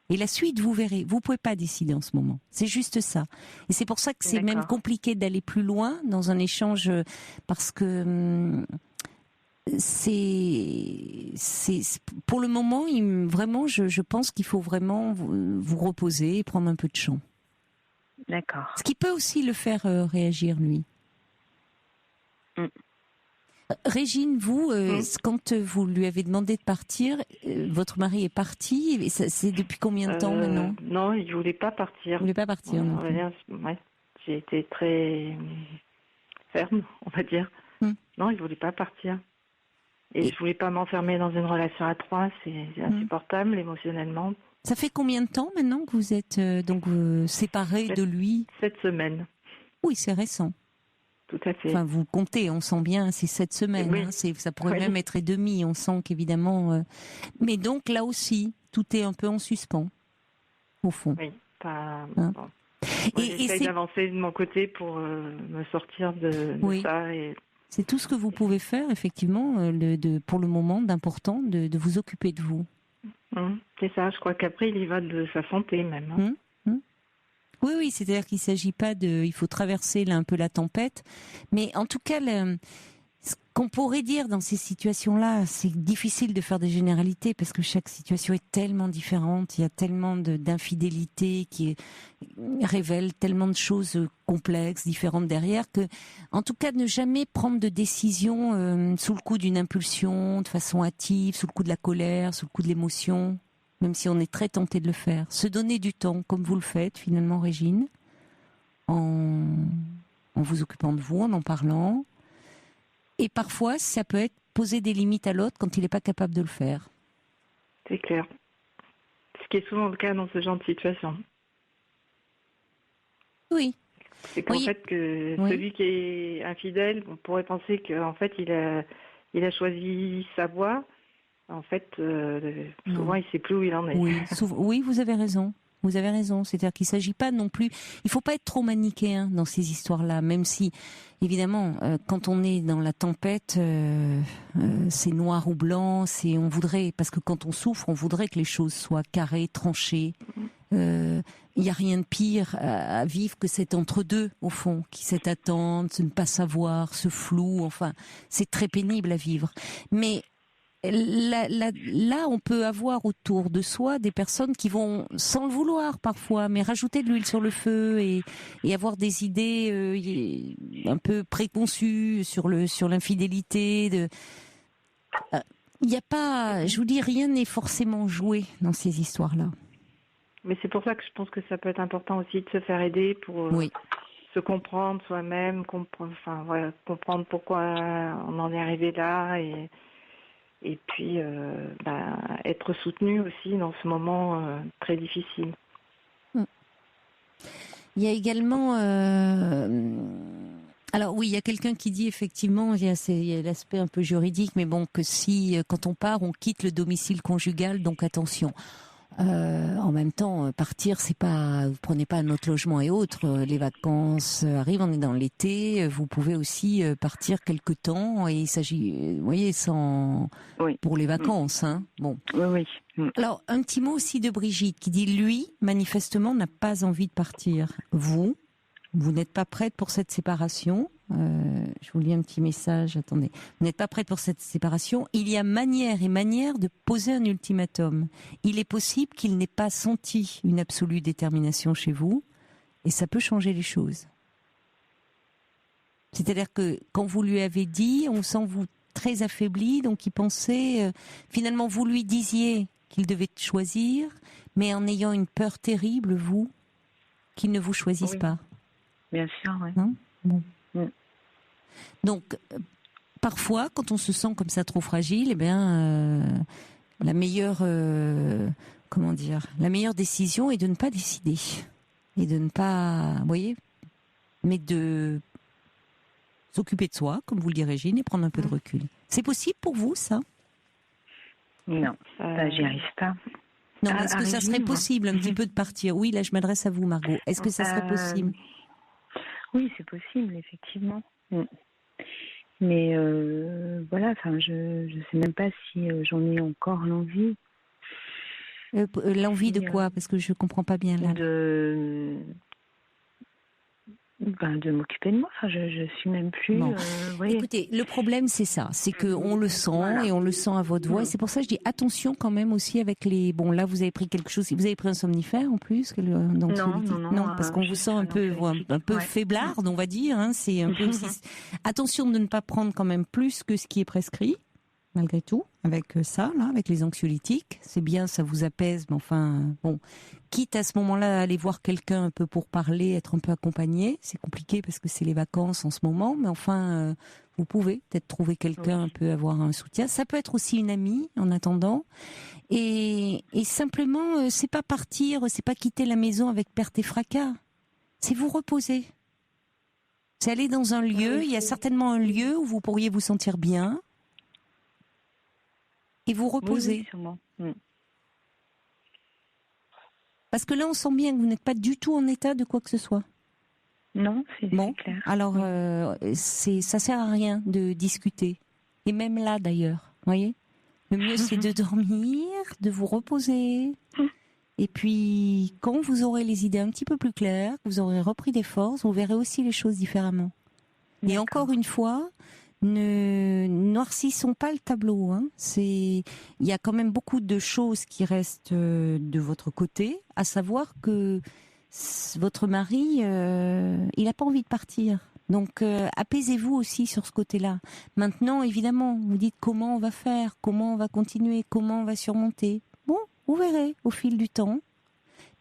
Et la suite, vous verrez, vous pouvez pas décider en ce moment. C'est juste ça. Et c'est pour ça que c'est même compliqué d'aller plus loin dans un échange, parce que c'est pour le moment, vraiment, je pense qu'il faut vraiment vous reposer et prendre un peu de champ. D'accord. Ce qui peut aussi le faire réagir, lui. Régine, vous, quand vous lui avez demandé de partir, votre mari est parti. Et c'est depuis combien de temps maintenant ? Non, il voulait pas partir. Il voulait pas partir. J'ai été très ferme, on va dire. Non, il voulait pas partir. Et je voulais pas m'enfermer dans une relation à trois. C'est insupportable émotionnellement. Ça fait combien de temps maintenant que vous êtes séparés de lui ? 7 semaines. Oui, c'est récent. Tout à fait. Enfin, vous comptez, on sent bien, c'est 7 semaines. Oui. Ça pourrait même être et demi. On sent qu'évidemment. Mais donc là aussi, tout est un peu en suspens, au fond. Oui. Bon. Et j'essaye d'avancer de mon côté pour me sortir de ça. Et... C'est tout ce que vous pouvez faire, effectivement, pour le moment, d'important, de vous occuper de vous. C'est ça. Je crois qu'après, il y va de sa santé même. Oui, c'est-à-dire qu'il ne s'agit pas il faut traverser là un peu la tempête, mais en tout cas, ce qu'on pourrait dire dans ces situations-là, c'est difficile de faire des généralités parce que chaque situation est tellement différente, il y a tellement d'infidélité qui révèle tellement de choses complexes, différentes derrière, que, en tout cas, ne jamais prendre de décision sous le coup d'une impulsion, de façon hâtive, sous le coup de la colère, sous le coup de l'émotion. Même si on est très tenté de le faire. Se donner du temps, comme vous le faites finalement, Régine, en vous occupant de vous, en parlant. Et parfois, ça peut être poser des limites à l'autre quand il n'est pas capable de le faire. C'est clair. Ce qui est souvent le cas dans ce genre de situation. Oui. C'est qu'en fait, que celui qui est infidèle, on pourrait penser qu'en fait, il a choisi sa voie. En fait, souvent, il ne sait plus où il en est. Oui, vous avez raison. Vous avez raison. C'est-à-dire qu'il ne s'agit pas non plus... Il ne faut pas être trop manichéen dans ces histoires-là, même si, évidemment, quand on est dans la tempête, c'est noir ou blanc, on voudrait... Parce que quand on souffre, on voudrait que les choses soient carrées, tranchées. Il n'y a rien de pire à vivre que cet entre-deux, au fond, cette attente, ne pas savoir, ce flou, enfin, c'est très pénible à vivre. Mais... Là, on peut avoir autour de soi des personnes qui vont, sans le vouloir parfois, mais rajouter de l'huile sur le feu et avoir des idées un peu préconçues sur l'infidélité. Il n'y a pas, je vous dis, rien n'est forcément joué dans ces histoires-là. Mais c'est pour ça que je pense que ça peut être important aussi de se faire aider pour se comprendre soi-même, comprendre pourquoi on en est arrivé là et puis être soutenu aussi dans ce moment très difficile. Il y a également... Alors oui, il y a quelqu'un qui dit effectivement, il y a l'aspect un peu juridique, mais bon, que si, quand on part, on quitte le domicile conjugal, donc attention. En même temps, partir, c'est pas, vous prenez pas un autre logement et autres. Les vacances arrivent, on est dans l'été. Vous pouvez aussi partir quelque temps. Et il s'agit, vous voyez, pour les vacances, hein. Bon. Oui. Alors, un petit mot aussi de Brigitte qui dit, lui, manifestement, n'a pas envie de partir. Vous n'êtes pas prête pour cette séparation. Je vous lis un petit message, attendez. Vous n'êtes pas prête pour cette séparation. Il y a manière de poser un ultimatum. Il est possible qu'il n'ait pas senti une absolue détermination chez vous, et ça peut changer les choses. C'est-à-dire que quand vous lui avez dit, on sent vous très affaibli, donc il pensait, finalement vous lui disiez qu'il devait choisir, mais en ayant une peur terrible, vous, qu'il ne vous choisisse pas. Bien sûr, oui. Hein ? Bon. Donc, parfois, quand on se sent comme ça trop fragile, eh bien, la meilleure comment dire, la meilleure décision est de ne pas décider et de ne pas, vous voyez, mais de s'occuper de soi, comme vous le dit Régine, et prendre un peu de recul. C'est possible pour vous, ça? Non, ça, j'y arrive pas. Non, mais est-ce que ça serait Régine, possible un petit peu de partir? Oui, là, je m'adresse à vous, Margot. Est-ce que ça serait possible? Oui, c'est possible, effectivement. Mais voilà, enfin, je sais même pas si j'en ai encore l'envie. L'envie de quoi? Parce que je comprends pas bien là. De m'occuper de moi. Enfin, je suis même plus. Bon. Oui. Écoutez, le problème c'est ça, c'est que on le sent et on le sent à votre voix. Et c'est pour ça que je dis attention quand même aussi avec les. Bon, là vous avez pris quelque chose. Vous avez pris un somnifère en plus, non, parce qu'on vous sent un peu faiblarde, on va dire. Hein, c'est un peu aussi. Attention de ne pas prendre quand même plus que ce qui est prescrit. Malgré tout, avec ça, là, avec les anxiolytiques, c'est bien, ça vous apaise, mais enfin, bon, quitte à ce moment-là à aller voir quelqu'un un peu pour parler, être un peu accompagné, c'est compliqué parce que c'est les vacances en ce moment, mais enfin, vous pouvez peut-être trouver quelqu'un un peu, avoir un soutien. Ça peut être aussi une amie en attendant, et simplement, c'est pas partir, c'est pas quitter la maison avec perte et fracas, c'est vous reposer. C'est aller dans un lieu, il y a certainement un lieu où vous pourriez vous sentir bien. Et vous reposez. Oui, sûrement. Parce que là, on sent bien que vous n'êtes pas du tout en état de quoi que ce soit. Non, c'est clair. Alors, ça sert à rien de discuter. Et même là, d'ailleurs, voyez. Le mieux, c'est de dormir, de vous reposer. Et puis, quand vous aurez les idées un petit peu plus claires, vous aurez repris des forces, vous verrez aussi les choses différemment. Et encore une fois, ne noircissons pas le tableau. Hein. Il y a quand même beaucoup de choses qui restent de votre côté, à savoir que votre mari, il n'a pas envie de partir. Donc, apaisez-vous aussi sur ce côté-là. Maintenant, évidemment, vous dites comment on va faire, comment on va continuer, comment on va surmonter. Bon, vous verrez au fil du temps.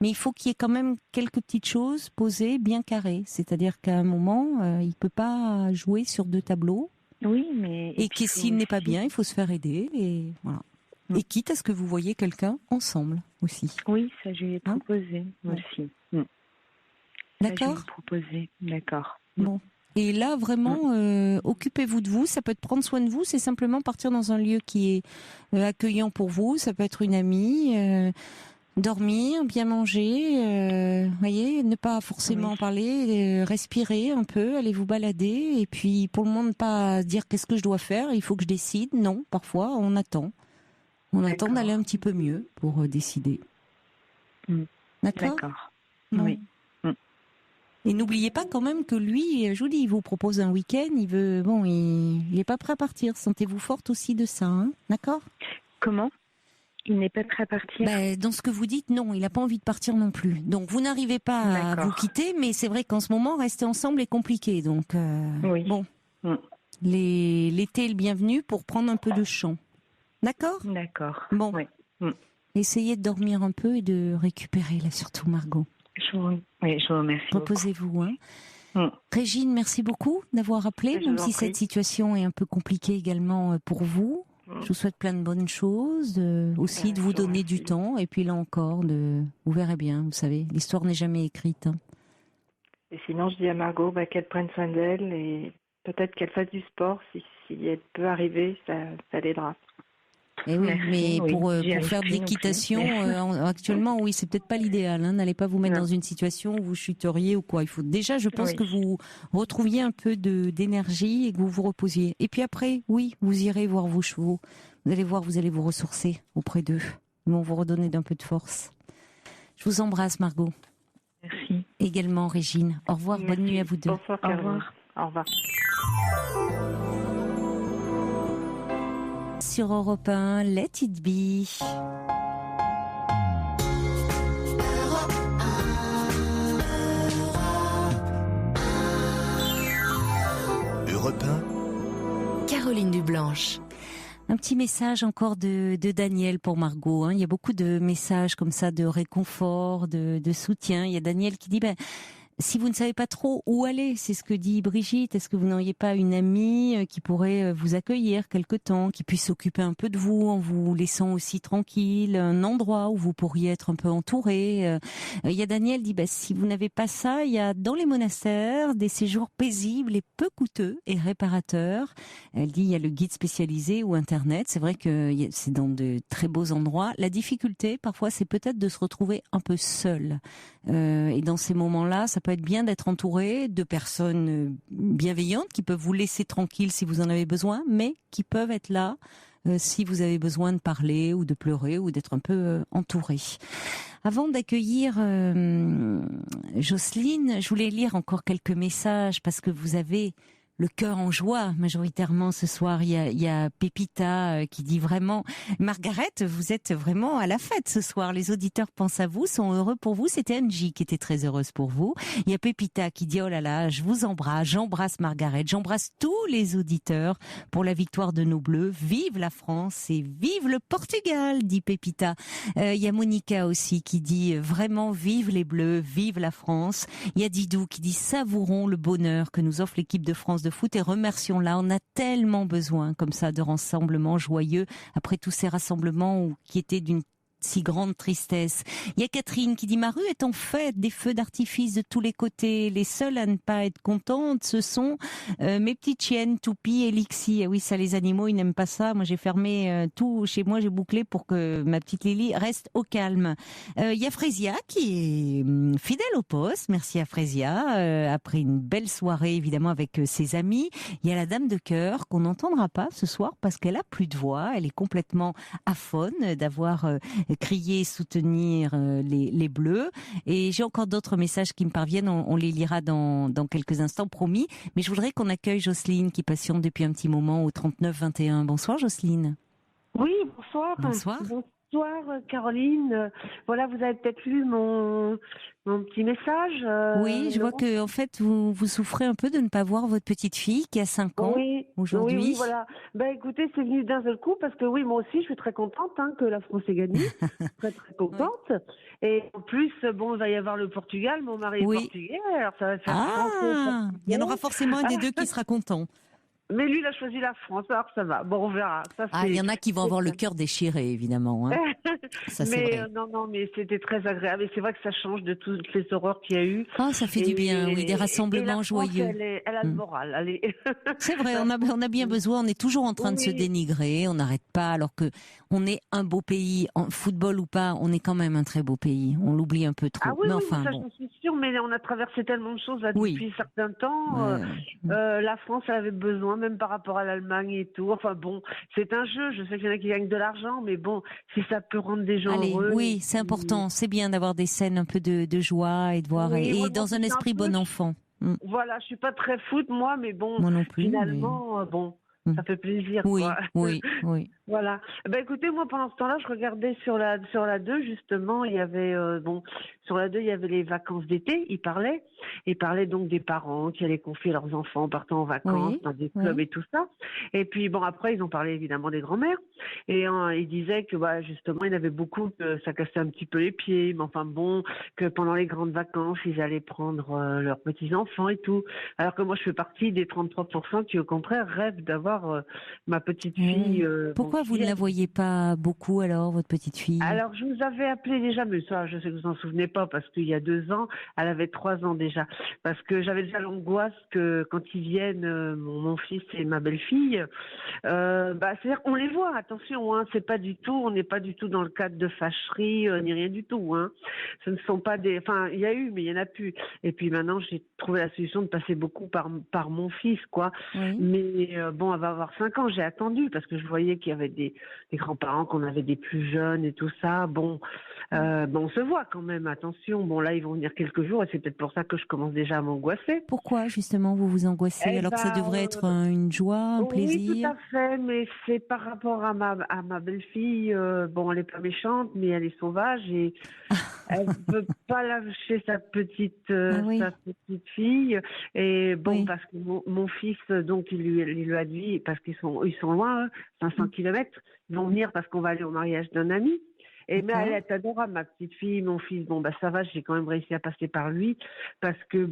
Mais il faut qu'il y ait quand même quelques petites choses posées, bien carrées. C'est-à-dire qu'à un moment, il ne peut pas jouer sur deux tableaux. Oui, mais... Et que s'il n'est pas bien, il faut se faire aider. Et voilà. Et quitte à ce que vous voyez quelqu'un ensemble aussi. Oui, ça je lui ai proposé aussi. D'accord. Ça, je lui ai proposé, d'accord. Bon. Et là, vraiment, occupez-vous de vous. Ça peut être prendre soin de vous. C'est simplement partir dans un lieu qui est accueillant pour vous. Ça peut être une amie... dormir, bien manger, voyez, ne pas forcément parler, respirer un peu, aller vous balader, et puis pour le moment ne pas dire qu'est-ce que je dois faire, il faut que je décide. Non, parfois on attend. On attend d'aller un petit peu mieux pour décider. D'accord. Oui. Et n'oubliez pas quand même que lui, je vous dis, il vous propose un week-end, il est pas prêt à partir. Sentez-vous forte aussi de ça, hein, d'accord? Comment? Il n'est pas prêt à partir. Dans ce que vous dites, non, il n'a pas envie de partir non plus. Donc vous n'arrivez pas à vous quitter, mais c'est vrai qu'en ce moment, rester ensemble est compliqué. Donc bon, l'été est le bienvenu pour prendre un peu de champ. D'accord? D'accord. Bon, essayez de dormir un peu et de récupérer là, surtout Margot. Je vous remercie. Reposez-vous. Hein. Régine, merci beaucoup d'avoir appelé, même si cette situation est un peu compliquée également pour vous. Je vous souhaite plein de bonnes choses, aussi de vous donner du temps, et puis là encore, vous verrez bien, vous savez, l'histoire n'est jamais écrite. Hein. Et sinon, je dis à Margot qu'elle prenne soin d'elle et peut-être qu'elle fasse du sport, si elle peut arriver, ça l'aidera. Et oui, mais pour faire de l'équitation, actuellement, oui, c'est peut-être pas l'idéal. Hein, n'allez pas vous mettre dans une situation où vous chuteriez ou quoi. Il faut déjà, je pense que vous retrouviez un peu d'énergie et que vous vous reposiez. Et puis après, oui, vous irez voir vos chevaux. Vous allez voir, vous allez vous ressourcer auprès d'eux. Ils vont vous redonner d'un peu de force. Je vous embrasse, Margot. Merci. Également, Régine. Au revoir, bonne nuit à vous deux. Bonsoir, au revoir. Au revoir. Sur Europe 1, Let It Be. Europe 1. Caroline Dublanche. Un petit message encore de Daniel pour Margot. Hein. Il y a beaucoup de messages comme ça de réconfort, de soutien. Il y a Daniel qui dit si vous ne savez pas trop où aller, c'est ce que dit Brigitte, est-ce que vous n'auriez pas une amie qui pourrait vous accueillir quelque temps, qui puisse s'occuper un peu de vous en vous laissant aussi tranquille, un endroit où vous pourriez être un peu entouré. Il y a Daniel dit, si vous n'avez pas ça, il y a dans les monastères des séjours paisibles et peu coûteux et réparateurs. Elle dit, il y a le guide spécialisé ou Internet. C'est vrai que c'est dans de très beaux endroits. La difficulté, parfois, c'est peut-être de se retrouver un peu seul. Et dans ces moments-là, ça peut être bien d'être entouré de personnes bienveillantes qui peuvent vous laisser tranquille si vous en avez besoin, mais qui peuvent être là si vous avez besoin de parler ou de pleurer ou d'être un peu entouré. Avant d'accueillir Jocelyne, je voulais lire encore quelques messages parce que vous avez le cœur en joie majoritairement ce soir. Il y a Pépita qui dit vraiment, Margaret, vous êtes vraiment à la fête ce soir. Les auditeurs pensent à vous, sont heureux pour vous. C'était Angie qui était très heureuse pour vous. Il y a Pépita qui dit, oh là là, je vous embrasse, j'embrasse Margaret, j'embrasse tous les auditeurs pour la victoire de nos Bleus. Vive la France et vive le Portugal, dit Pépita. Il y a Monica aussi qui dit vraiment vive les Bleus, vive la France. Il y a Didou qui dit savourons le bonheur que nous offre l'équipe de France de foot et remercions-la. On a tellement besoin comme ça de rassemblements joyeux après tous ces rassemblements qui étaient d'une si grande tristesse. Il y a Catherine qui dit ma rue est en fête, des feux d'artifice de tous les côtés. Les seuls à ne pas être contentes, ce sont mes petites chiennes, Toupie et Lixi. Ah oui, ça, les animaux, ils n'aiment pas ça. Moi, j'ai fermé tout chez moi, j'ai bouclé pour que ma petite Lily reste au calme. Il y a Frésia qui est fidèle au poste. Merci à Frésia. Après une belle soirée, évidemment, avec ses amis. Il y a la dame de cœur qu'on n'entendra pas ce soir parce qu'elle a plus de voix. Elle est complètement aphone d'avoir crier, soutenir les Bleus. Et j'ai encore d'autres messages qui me parviennent, on les lira dans quelques instants, promis. Mais je voudrais qu'on accueille Jocelyne qui patiente depuis un petit moment au 39-21. Bonsoir Jocelyne. Oui, bonsoir. Bonsoir. Bonsoir Caroline. Voilà, vous avez peut-être lu mon petit message. Oui, je vois que en fait vous souffrez un peu de ne pas voir votre petite fille qui a 5 ans aujourd'hui. Oui, voilà. Écoutez, c'est venu d'un seul coup parce que oui, moi aussi, je suis très contente que la France ait gagné. Très contente. Oui. Et en plus, il va y avoir le Portugal. Mon mari est portugais, alors ça va faire français. Il y en aura forcément un des deux qui sera content. Mais lui, il a choisi la France, alors ça va. Bon, on verra. Ça, il y en a qui vont avoir le cœur déchiré, évidemment. Hein. Ça, c'est vrai. Non, mais c'était très agréable. Et c'est vrai que ça change de toutes les horreurs qu'il y a eu. Ah, ça fait du bien, oui, des rassemblements joyeux. Elle a le moral. Allez. C'est vrai, on a bien besoin. On est toujours en train de se dénigrer. On n'arrête pas, alors que on est un beau pays, en football ou pas, on est quand même un très beau pays. On l'oublie un peu trop. Ah oui, mais ça, je suis sûre. Mais on a traversé tellement de choses là depuis un certain temps. La France, elle avait besoin, même par rapport à l'Allemagne et tout. Enfin bon, c'est un jeu. Je sais qu'il y en a qui gagnent de l'argent, mais bon, si ça peut rendre des gens heureux. Oui, c'est important. C'est bien d'avoir des scènes un peu de joie et de voir et dans un esprit bon enfant. Voilà, je suis pas très foot moi, mais bon, moi non plus, finalement, ça fait plaisir. Oui, quoi. oui. Voilà. Écoutez, moi pendant ce temps-là, je regardais sur la 2 justement, il y avait sur la 2, il y avait les vacances d'été, il parlait donc des parents qui allaient confier leurs enfants en partant en vacances dans des clubs et tout ça. Et puis après ils ont parlé évidemment des grands-mères et ils disaient que justement, il y en avait beaucoup que ça cassait un petit peu les pieds, mais enfin bon, que pendant les grandes vacances, ils allaient prendre leurs petits-enfants et tout. Alors que moi je fais partie des 33% qui au contraire rêvent d'avoir ma petite fille. Pourquoi vous ne la voyez pas beaucoup alors, votre petite fille? Alors, je vous avais appelé déjà, mais ça, je sais que vous en souvenez pas, parce qu'il y a 2 ans, elle avait 3 ans déjà. Parce que j'avais déjà l'angoisse que quand ils viennent, mon fils et ma belle-fille, c'est-à-dire qu'on les voit, attention, on n'est pas du tout dans le cadre de fâcherie, ni rien du tout, Ce ne sont pas il y a eu, mais il y en a plus. Et puis maintenant, j'ai trouvé la solution de passer beaucoup par mon fils, quoi. Oui. Mais elle va avoir 5 ans, j'ai attendu, parce que je voyais qu'il y avait des grands-parents, qu'on avait des plus jeunes et tout ça. On se voit quand même, attention. Bon, là, ils vont venir quelques jours et c'est peut-être pour ça que je commence déjà à m'angoisser. Pourquoi, justement, vous vous angoissez alors que ça devrait être une joie, un plaisir? Oui, tout à fait, mais c'est par rapport à ma belle-fille. Elle est pas méchante, mais elle est sauvage et elle peut pas lâcher sa petite fille. Et parce que mon fils, donc, il lui a dit, parce qu'ils sont loin, 500 kilomètres, ils vont venir parce qu'on va aller au mariage d'un ami. mais elle est adorable, ma petite fille, mon fils. Bon, ça va, j'ai quand même réussi à passer par lui parce que,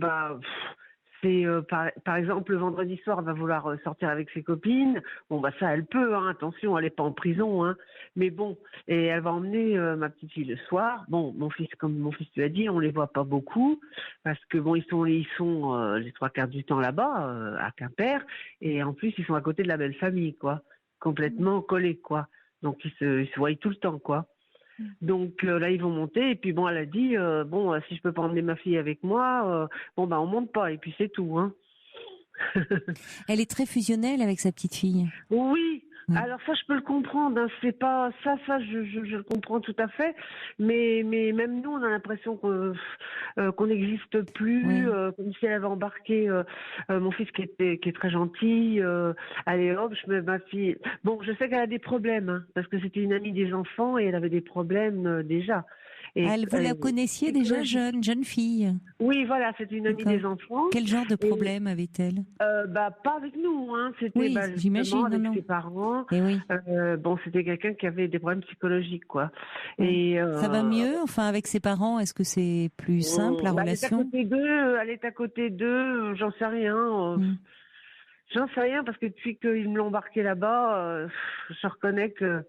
c'est par exemple le vendredi soir, elle va vouloir sortir avec ses copines. Bon, ça, elle peut, hein, attention, elle n'est pas en prison, hein. Mais bon, et elle va emmener ma petite fille le soir. Bon, mon fils, comme mon fils tu as dit, on les voit pas beaucoup parce que bon, ils sont les trois quarts du temps là-bas à Quimper, et en plus ils sont à côté de la belle famille, quoi, complètement collés, quoi. Donc ils se voient tout le temps, quoi. Donc là, ils vont monter. Et puis bon, elle a dit, si je peux pas emmener ma fille avec moi, on monte pas. Et puis c'est tout, hein. Elle est très fusionnelle avec sa petite fille. Oui. Alors ça, je peux le comprendre. Hein. C'est pas ça, je le comprends tout à fait. Mais même nous, on a l'impression qu'on n'existe plus. Comme si elle avait embarqué mon fils qui est très gentil. Allez hop, je mets ma fille. Bon, je sais qu'elle a des problèmes, hein, parce que c'était une amie des enfants et elle avait des problèmes déjà. Et vous la connaissiez déjà jeune fille? Oui, voilà, c'était une amie des enfants. Quel genre de problème avait-elle? Pas avec nous, hein. C'était j'imagine, avec ses parents. Et c'était quelqu'un qui avait des problèmes psychologiques, quoi. Et ça va mieux, enfin, avec ses parents? Est-ce que c'est plus simple la relation? Elle est à côté d'eux. J'en sais rien. J'en sais rien parce que depuis qu'ils me l'ont embarqué là-bas, je reconnais que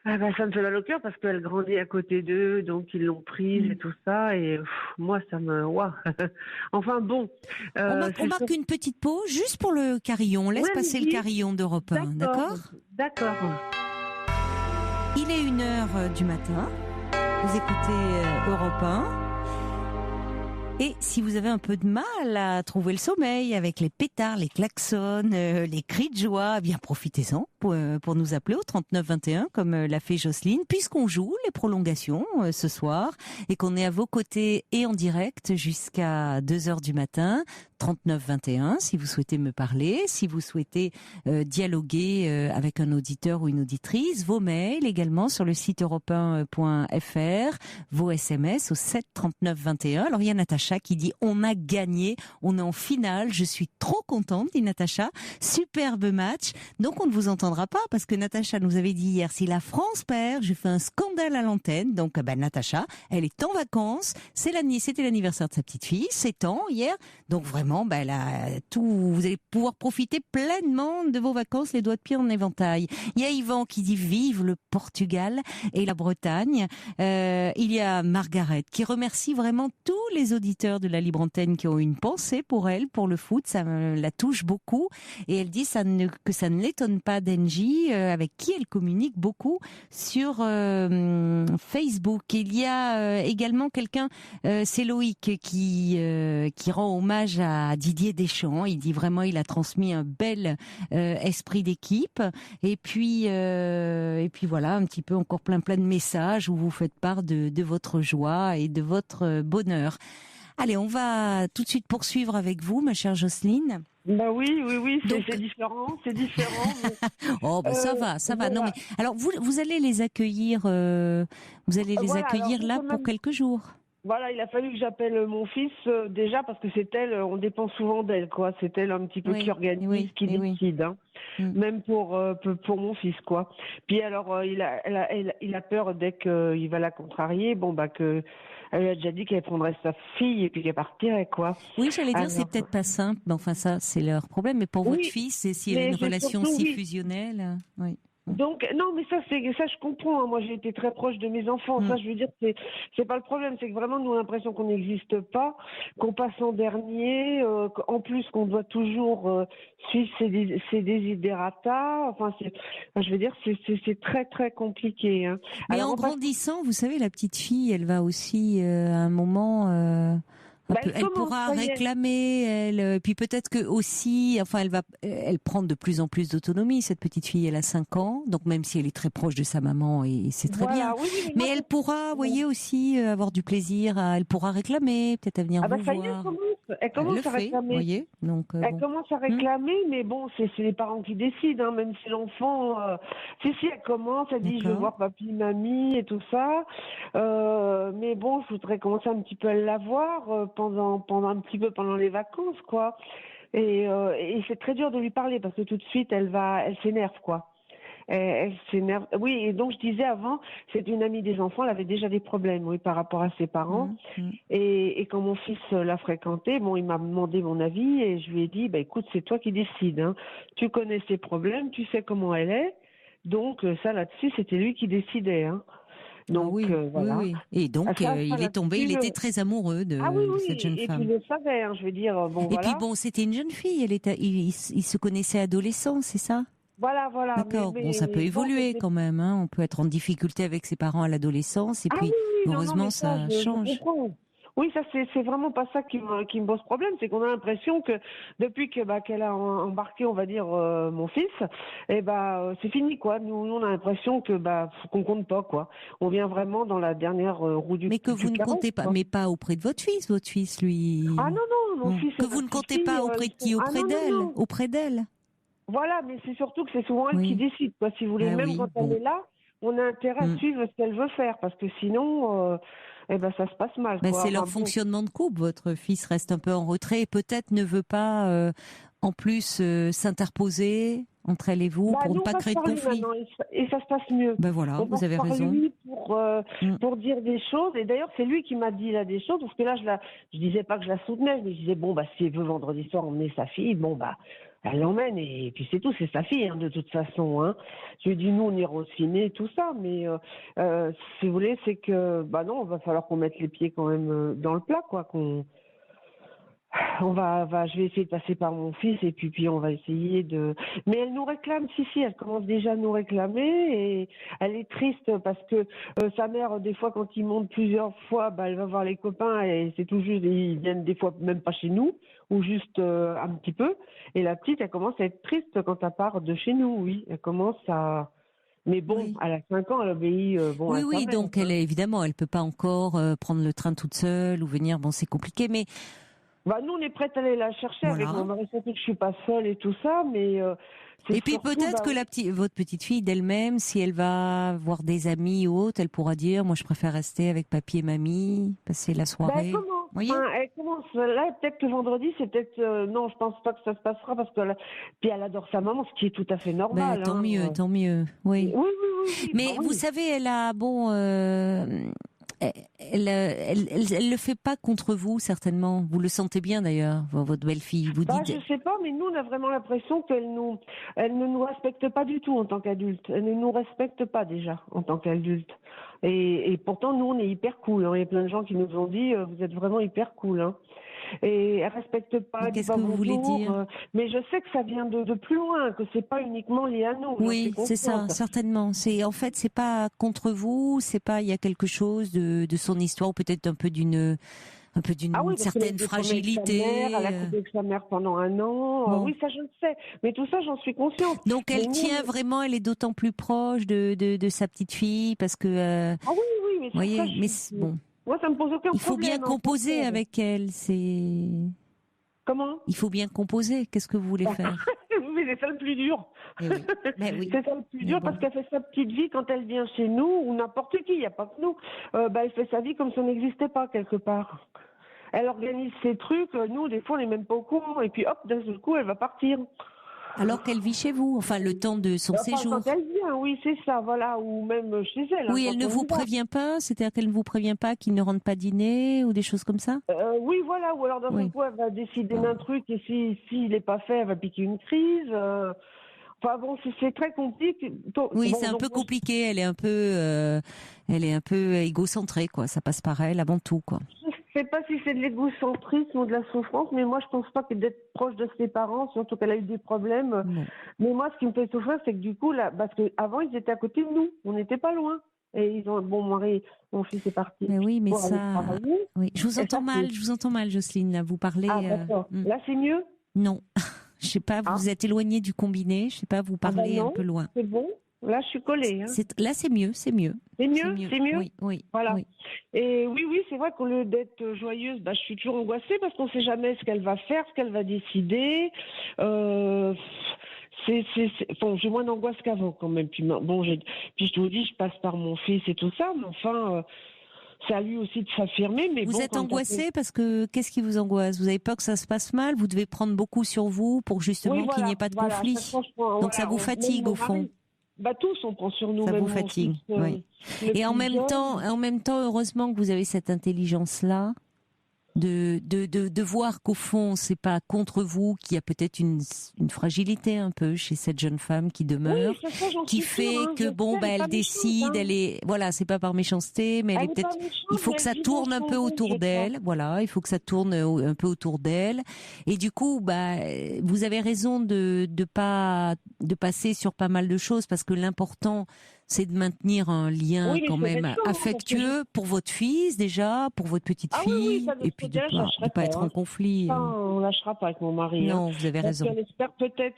ça me fait mal au cœur parce qu'elle grandit à côté d'eux, donc ils l'ont prise et tout ça, et moi ça me... Enfin bon... on marque une petite pause juste pour le carillon. On laisse passer le carillon d'Europe 1, d'accord? D'accord. Il est 1h du matin, vous écoutez Europe 1. Et si vous avez un peu de mal à trouver le sommeil avec les pétards, les klaxons, les cris de joie, eh bien profitez-en pour nous appeler au 39 21 comme l'a fait Jocelyne, puisqu'on joue les prolongations ce soir et qu'on est à vos côtés et en direct jusqu'à 2h du matin. 39 21 si vous souhaitez me parler, si vous souhaitez dialoguer avec un auditeur ou une auditrice, vos mails également sur le site europe1.fr, vos SMS au 7 39 21. Alors il y a Natacha qui dit on a gagné, on est en finale, je suis trop contente, dit Natacha, superbe match. Donc on ne vous entendra pas parce que Natacha nous avait dit hier si la France perd, je fais un scandale à l'antenne. Donc Natacha, elle est en vacances, c'était l'anniversaire de sa petite fille, 7 ans hier, donc vraiment elle a tout, vous allez pouvoir profiter pleinement de vos vacances, les doigts de pied en éventail. Il y a Yvan qui dit vive le Portugal et la Bretagne. Il y a Margaret qui remercie vraiment tous les auditeurs de la Libre Antenne qui ont une pensée pour elle, pour le foot, ça la touche beaucoup, et elle dit que ça ne l'étonne pas d'Engie, avec qui elle communique beaucoup sur Facebook. Il y a également quelqu'un, c'est Loïc qui rend hommage à Didier Deschamps. Il dit vraiment il a transmis un bel esprit d'équipe, et puis voilà, un petit peu encore plein de messages où vous faites part de votre joie et de votre bonheur. Allez, on va tout de suite poursuivre avec vous, ma chère Jocelyne. Oui, c'est différent. Oh, ça va. Voilà. Non, mais alors vous allez les accueillir, là pour quelques jours. Voilà, il a fallu que j'appelle mon fils déjà parce que c'est elle, on dépend souvent d'elle, quoi. C'est elle un petit peu qui organise, qui décide, hein. Même pour mon fils, quoi. Puis alors, il a peur dès qu'il va la contrarier, que elle lui a déjà dit qu'elle prendrait sa fille et puis qu'elle partirait, quoi. Oui, j'allais dire, c'est peut-être pas simple, mais enfin ça, c'est leur problème. Mais pour votre fils, s'il a une relation si fusionnelle, oui. Donc non, mais ça je comprends, hein. Moi j'ai été très proche de mes enfants, ça je veux dire c'est pas le problème, c'est que vraiment nous on a l'impression qu'on n'existe pas, qu'on passe en dernier, en plus qu'on doit toujours suivre ses desiderata, enfin je veux dire c'est très très compliqué, hein. Mais alors, en grandissant, vous savez, la petite fille, elle va aussi à un moment elle pourra réclamer, puis peut-être que aussi, enfin, elle prend de plus en plus d'autonomie, cette petite fille, elle a 5 ans, donc même si elle est très proche de sa maman, et c'est très bien. Oui, mais elle pourra, voyez, aussi avoir du plaisir, elle pourra réclamer, peut-être à venir vous voir. Elle commence à réclamer. Voyez, donc, elle commence à réclamer, mais bon, c'est les parents qui décident, hein, même si l'enfant... Si, elle commence, elle dit, je veux voir papy, mamie et tout ça. Mais bon, je voudrais commencer un petit peu à la voir pendant les vacances, quoi. Et c'est très dur de lui parler parce que tout de suite, elle s'énerve, quoi. elle s'énerve. Oui, et donc je disais avant, c'est une amie des enfants, elle avait déjà des problèmes, oui, par rapport à ses parents. Et quand mon fils l'a fréquenté, bon, il m'a demandé mon avis et je lui ai dit, bah écoute, c'est toi qui décides, hein. Tu connais ses problèmes, tu sais comment elle est. Donc ça là-dessus, c'était lui qui décidait, hein. Donc voilà. Oui. Et donc il est tombé, il était très amoureux de cette jeune femme. Et puis il le savait, hein, je veux dire. Bon, et puis bon, c'était une jeune fille, il se connaissait adolescent, c'est ça? Voilà. D'accord. Bon, ça peut évoluer quand même, hein. On peut être en difficulté avec ses parents à l'adolescence, et puis heureusement ça change. Oui, ça c'est vraiment pas ça qui me pose problème, c'est qu'on a l'impression que depuis que qu'elle a embarqué, on va dire mon fils, c'est fini quoi. Nous on a l'impression que qu'on compte pas quoi. On vient vraiment dans la dernière roue du. Mais que vous ne comptez pas, mais pas auprès de votre fils lui. Ah non, mon fils. Que vous ne comptez pas auprès de qui, auprès d'elle, auprès d'elle. Voilà, mais c'est surtout que c'est souvent elle qui décide quoi. Si vous voulez, même quand elle est là, on a intérêt à suivre ce qu'elle veut faire parce que sinon. Ça se passe mal. C'est leur fonctionnement de couple. Votre fils reste un peu en retrait et peut-être ne veut pas, en plus, s'interposer entre elle et vous pour ne pas créer de conflit. Et ça se passe mieux. Voilà, vous avez raison. Lui pour dire des choses. Et d'ailleurs, c'est lui qui m'a dit là des choses. Parce que là, je disais pas que je la soutenais. Mais je disais, si elle veut vendredi soir emmener sa fille, elle l'emmène et puis c'est tout, c'est sa fille, hein, de toute façon. Hein. Je lui ai dit, nous, on ira au ciné, tout ça, mais si vous voulez, c'est que, non, il va falloir qu'on mette les pieds quand même dans le plat, quoi. Je vais essayer de passer par mon fils et puis on va essayer de. Mais elle nous réclame, si, elle commence déjà à nous réclamer et elle est triste parce que sa mère, des fois, quand il monte plusieurs fois, elle va voir les copains et c'est tout juste, ils viennent des fois même pas chez nous ou juste un petit peu. Et la petite, elle commence à être triste quand elle part de chez nous, oui. Elle commence à. Mais bon, elle a 5 ans, elle obéit. Oui, donc elle évidemment, elle peut pas encore prendre le train toute seule ou venir. Bon, c'est compliqué, mais. Nous, on est prête à aller la chercher avec mon mari, surtout que je suis pas seule et tout ça, mais. Et puis peut-être que votre petite fille d'elle-même, si elle va voir des amis ou autres, elle pourra dire, moi je préfère rester avec papy et mamie, passer la soirée. Elle commence là, peut-être que vendredi, c'est peut-être non, je pense pas que ça se passera parce que puis elle adore sa maman, ce qui est tout à fait normal. Tant mieux, oui. Oui. Mais vous savez, elle a elle le fait pas contre vous, certainement. Vous le sentez bien d'ailleurs, votre belle-fille. Vous dites. Je sais pas, mais nous, on a vraiment l'impression qu'elle ne nous respecte pas du tout en tant qu'adulte. Elle ne nous respecte pas déjà en tant qu'adulte. Et pourtant, nous, on est hyper cool. Hein. Il y a plein de gens qui nous ont dit, vous êtes vraiment hyper cool. Hein. Et elle respecte pas. Qu'est-ce que vous voulez dire mais je sais que ça vient de plus loin, que c'est pas uniquement lié à nous. Oui, c'est ça, certainement. C'est pas contre vous, c'est pas, il y a quelque chose de son histoire, ou peut-être un peu d'une certaine fragilité. Elle a coupé avec sa mère pendant 1 an. Bon. Oui, ça je le sais. Mais tout ça, j'en suis consciente. Donc elle tient vraiment, elle est d'autant plus proche de sa petite fille parce que. Oui, mais voyez, bon. Moi, ça me pose aucun problème. Il faut bien composer avec elle. Comment ? Il faut bien composer. Qu'est-ce que vous voulez faire ? Mais c'est ça le plus dur. Oui. C'est ça le plus dur parce qu'elle fait sa petite vie quand elle vient chez nous ou n'importe qui, il n'y a pas que nous. Elle fait sa vie comme si on n'existait pas quelque part. Elle organise ses trucs, nous des fois on n'est même pas au courant et puis hop, d'un seul coup elle va partir. Alors qu'elle vit chez vous, enfin le temps de son séjour. Quand elle vient, oui c'est ça, voilà, ou même chez elle. Oui, elle ne vous prévient pas, c'est-à-dire qu'elle ne vous prévient pas qu'il ne rentre pas dîner ou des choses comme ça. Oui, voilà, ou alors d'un seul coup elle va décider d'un truc et s'il n'est pas fait, elle va piquer une crise. Enfin bon, c'est très compliqué. Oui, c'est un peu compliqué. Elle est un peu égocentrée, quoi. Ça passe par elle avant tout, quoi. Je sais pas si c'est de l'égocentrisme ou de la souffrance, mais moi je pense pas que d'être proche de ses parents, surtout qu'elle a eu des problèmes. Non. Mais moi, ce qui me fait souffrir, c'est que du coup, là, parce qu'avant ils étaient à côté de nous, on n'était pas loin. Et ils ont, mon fils est parti. Mais oui, mais ça. Oui, je vous entends mal, Jocelyne. Là, vous parlez. Ah d'accord. Là, c'est mieux. Non. Je sais pas, vous êtes éloigné du combiné, je sais pas, vous parlez un peu loin. C'est bon. Là, je suis collée. Hein. Là, c'est mieux. C'est mieux. Oui. Voilà. Oui. Et oui, c'est vrai qu'au lieu d'être joyeuse, je suis toujours angoissée parce qu'on ne sait jamais ce qu'elle va faire, ce qu'elle va décider. J'ai moins d'angoisse qu'avant quand même. Puis je te dis, je passe par mon fils et tout ça, mais enfin. C'est à lui aussi de s'affirmer. Mais vous êtes angoissée parce que qu'est-ce qui vous angoisse ? Vous avez peur que ça se passe mal ? Vous devez prendre beaucoup sur vous pour justement qu'il n'y ait pas de conflit. Donc ça vous fatigue au fond. Bah tous, on prend sur nous. Ça même vous mon fatigue, fils, oui. le Et en plus même jeune. temps, heureusement que vous avez cette intelligence-là de voir qu'au fond, c'est pas contre vous, qu'il y a peut-être une fragilité un peu chez cette jeune femme qui demeure, Oui, ça, j'en qui suis fait sûre, hein. que Je bon, sais, elle est elle pas décide, méchante, hein. elle est, voilà, c'est pas par méchanceté, mais elle est Elle est pas peut-être, méchante, il faut mais que elle ça vit tourne dans un son peu monde, autour je d'elle, crois. voilà, il faut que ça tourne un peu autour d'elle, et du coup, bah, vous avez raison de passer sur pas mal de choses, parce que l'important, c'est de maintenir un lien Oui, mais quand c'est même méchant, hein, parce que affectueux pour votre fils déjà, pour votre petite Ah oui, oui, fille, ça de et ce puis de côté-là, je pas lâcherai pas être pas, en hein. conflit. Ça, on lâchera pas avec mon mari, hein. Non, vous avez Parce raison. qu'elle espère peut-être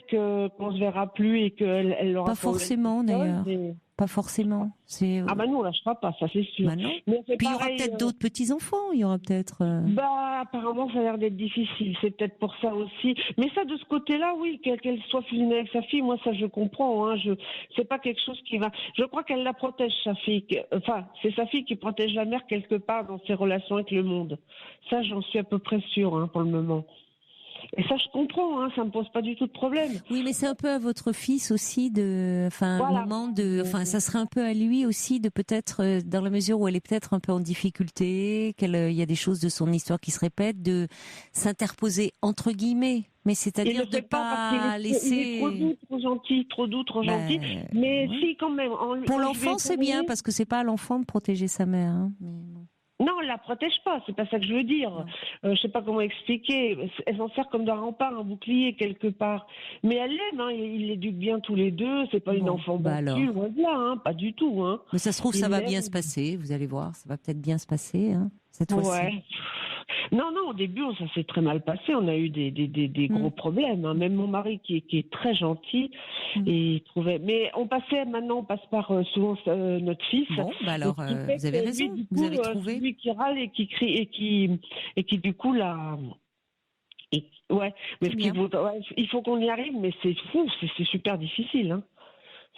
qu'on se verra plus et qu'elle l'aura Pas pour elle forcément toute seule, d'ailleurs. mais- Pas forcément. C'est Ah bah nous, on lâchera pas, ça c'est sûr. bah non. Mais c'est Puis il y aura pareil. peut-être d'autres petits enfants. Il y aura peut-être. Bah apparemment, ça a l'air d'être difficile. C'est peut-être pour ça aussi. Mais ça, de ce côté-là, oui, qu'elle soit fusionnée avec sa fille, moi ça je comprends. Hein. C'est pas quelque chose qui va. Je crois qu'elle la protège, sa fille. Enfin, c'est sa fille qui protège la mère quelque part dans ses relations avec le monde. Ça, j'en suis à peu près sûre, hein, pour le moment. Et ça, je comprends, hein, ça me pose pas du tout de problème. Oui, mais c'est un peu à votre fils aussi un Voilà. moment ça serait un peu à lui aussi de peut-être, dans la mesure où elle est peut-être un peu en difficulté, il y a des choses de son histoire qui se répètent, de s'interposer entre guillemets. Mais Il c'est-à-dire le de fait pas parce pas qu'il est trop laisser. doux, trop gentil, trop doux, trop gentil. Mais ouais. si, quand même. Pour quand je lui ai l'enfant, c'est bien parlé- parce que c'est pas à l'enfant de protéger sa mère. Hein. Mais bon. Non, elle la protège pas, c'est pas ça que je veux dire. Je sais pas comment expliquer. Elle s'en sert comme d'un rempart, un bouclier quelque part. Mais elle l'aime, hein, ils l'éduquent bien tous les deux. C'est pas une Bon, enfant bah battue, alors. loin de là, hein, pas du tout. Hein. Mais ça se trouve, Il ça va l'aime. bien se passer. Vous allez voir, ça va peut-être bien se passer cette fois-ci. Ouais. Non, au début, ça s'est très mal passé. On a eu des gros problèmes. Hein. Même mon mari, qui est très gentil, et il trouvait. Mais maintenant, on passe par souvent notre fils. Bon, bah alors, Et ce qui fait vous avez que raison. lui, du Vous coup, avez trouvé. Lui qui râle et qui crie et qui du coup là. Ouais, mais C'est bien. il faut qu'on y arrive, mais c'est fou, c'est super difficile. Hein.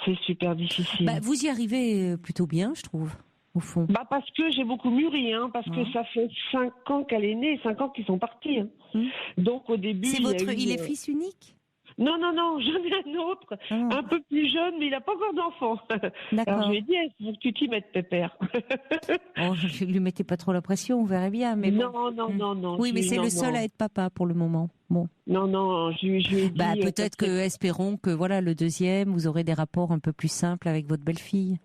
C'est super difficile. Bah, vous y arrivez plutôt bien, je trouve, au fond. Bah parce que j'ai beaucoup mûri, hein, parce que ça fait 5 ans qu'elle est née, 5 ans qu'ils sont partis. Hein. Donc au début, Il est fils unique? Non, j'en ai un autre, un peu plus jeune, mais il n'a pas encore d'enfant. D'accord. Alors je lui ai dit, il faut que tu t'y mettes, pépère. Oh, je lui mettais pas trop la pression, on verrait bien. Mais non. Oui, mais c'est le seul à être papa pour le moment. Bon. Non, je lui ai dit. Bah peut-être espérons que voilà le deuxième, vous aurez des rapports un peu plus simples avec votre belle-fille.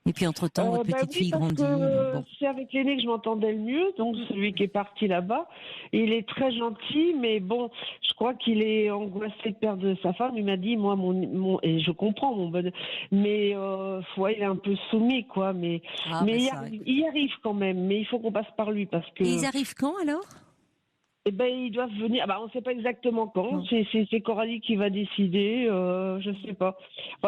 Et puis entre-temps, votre petite fille grandit. Bon. C'est avec l'aîné que je m'entendais le mieux, donc celui qui est parti là-bas. Il est très gentil, mais bon, je crois qu'il est angoissé de perdre sa femme. Il m'a dit, moi, et je comprends mon bonheur, mais il est un peu soumis, quoi. Mais il y arrive quand même. Mais il faut qu'on passe par lui parce que. Et ils arrivent quand alors? Eh ben, ils doivent venir. On ne sait pas exactement quand. C'est Coralie qui va décider. Je sais pas.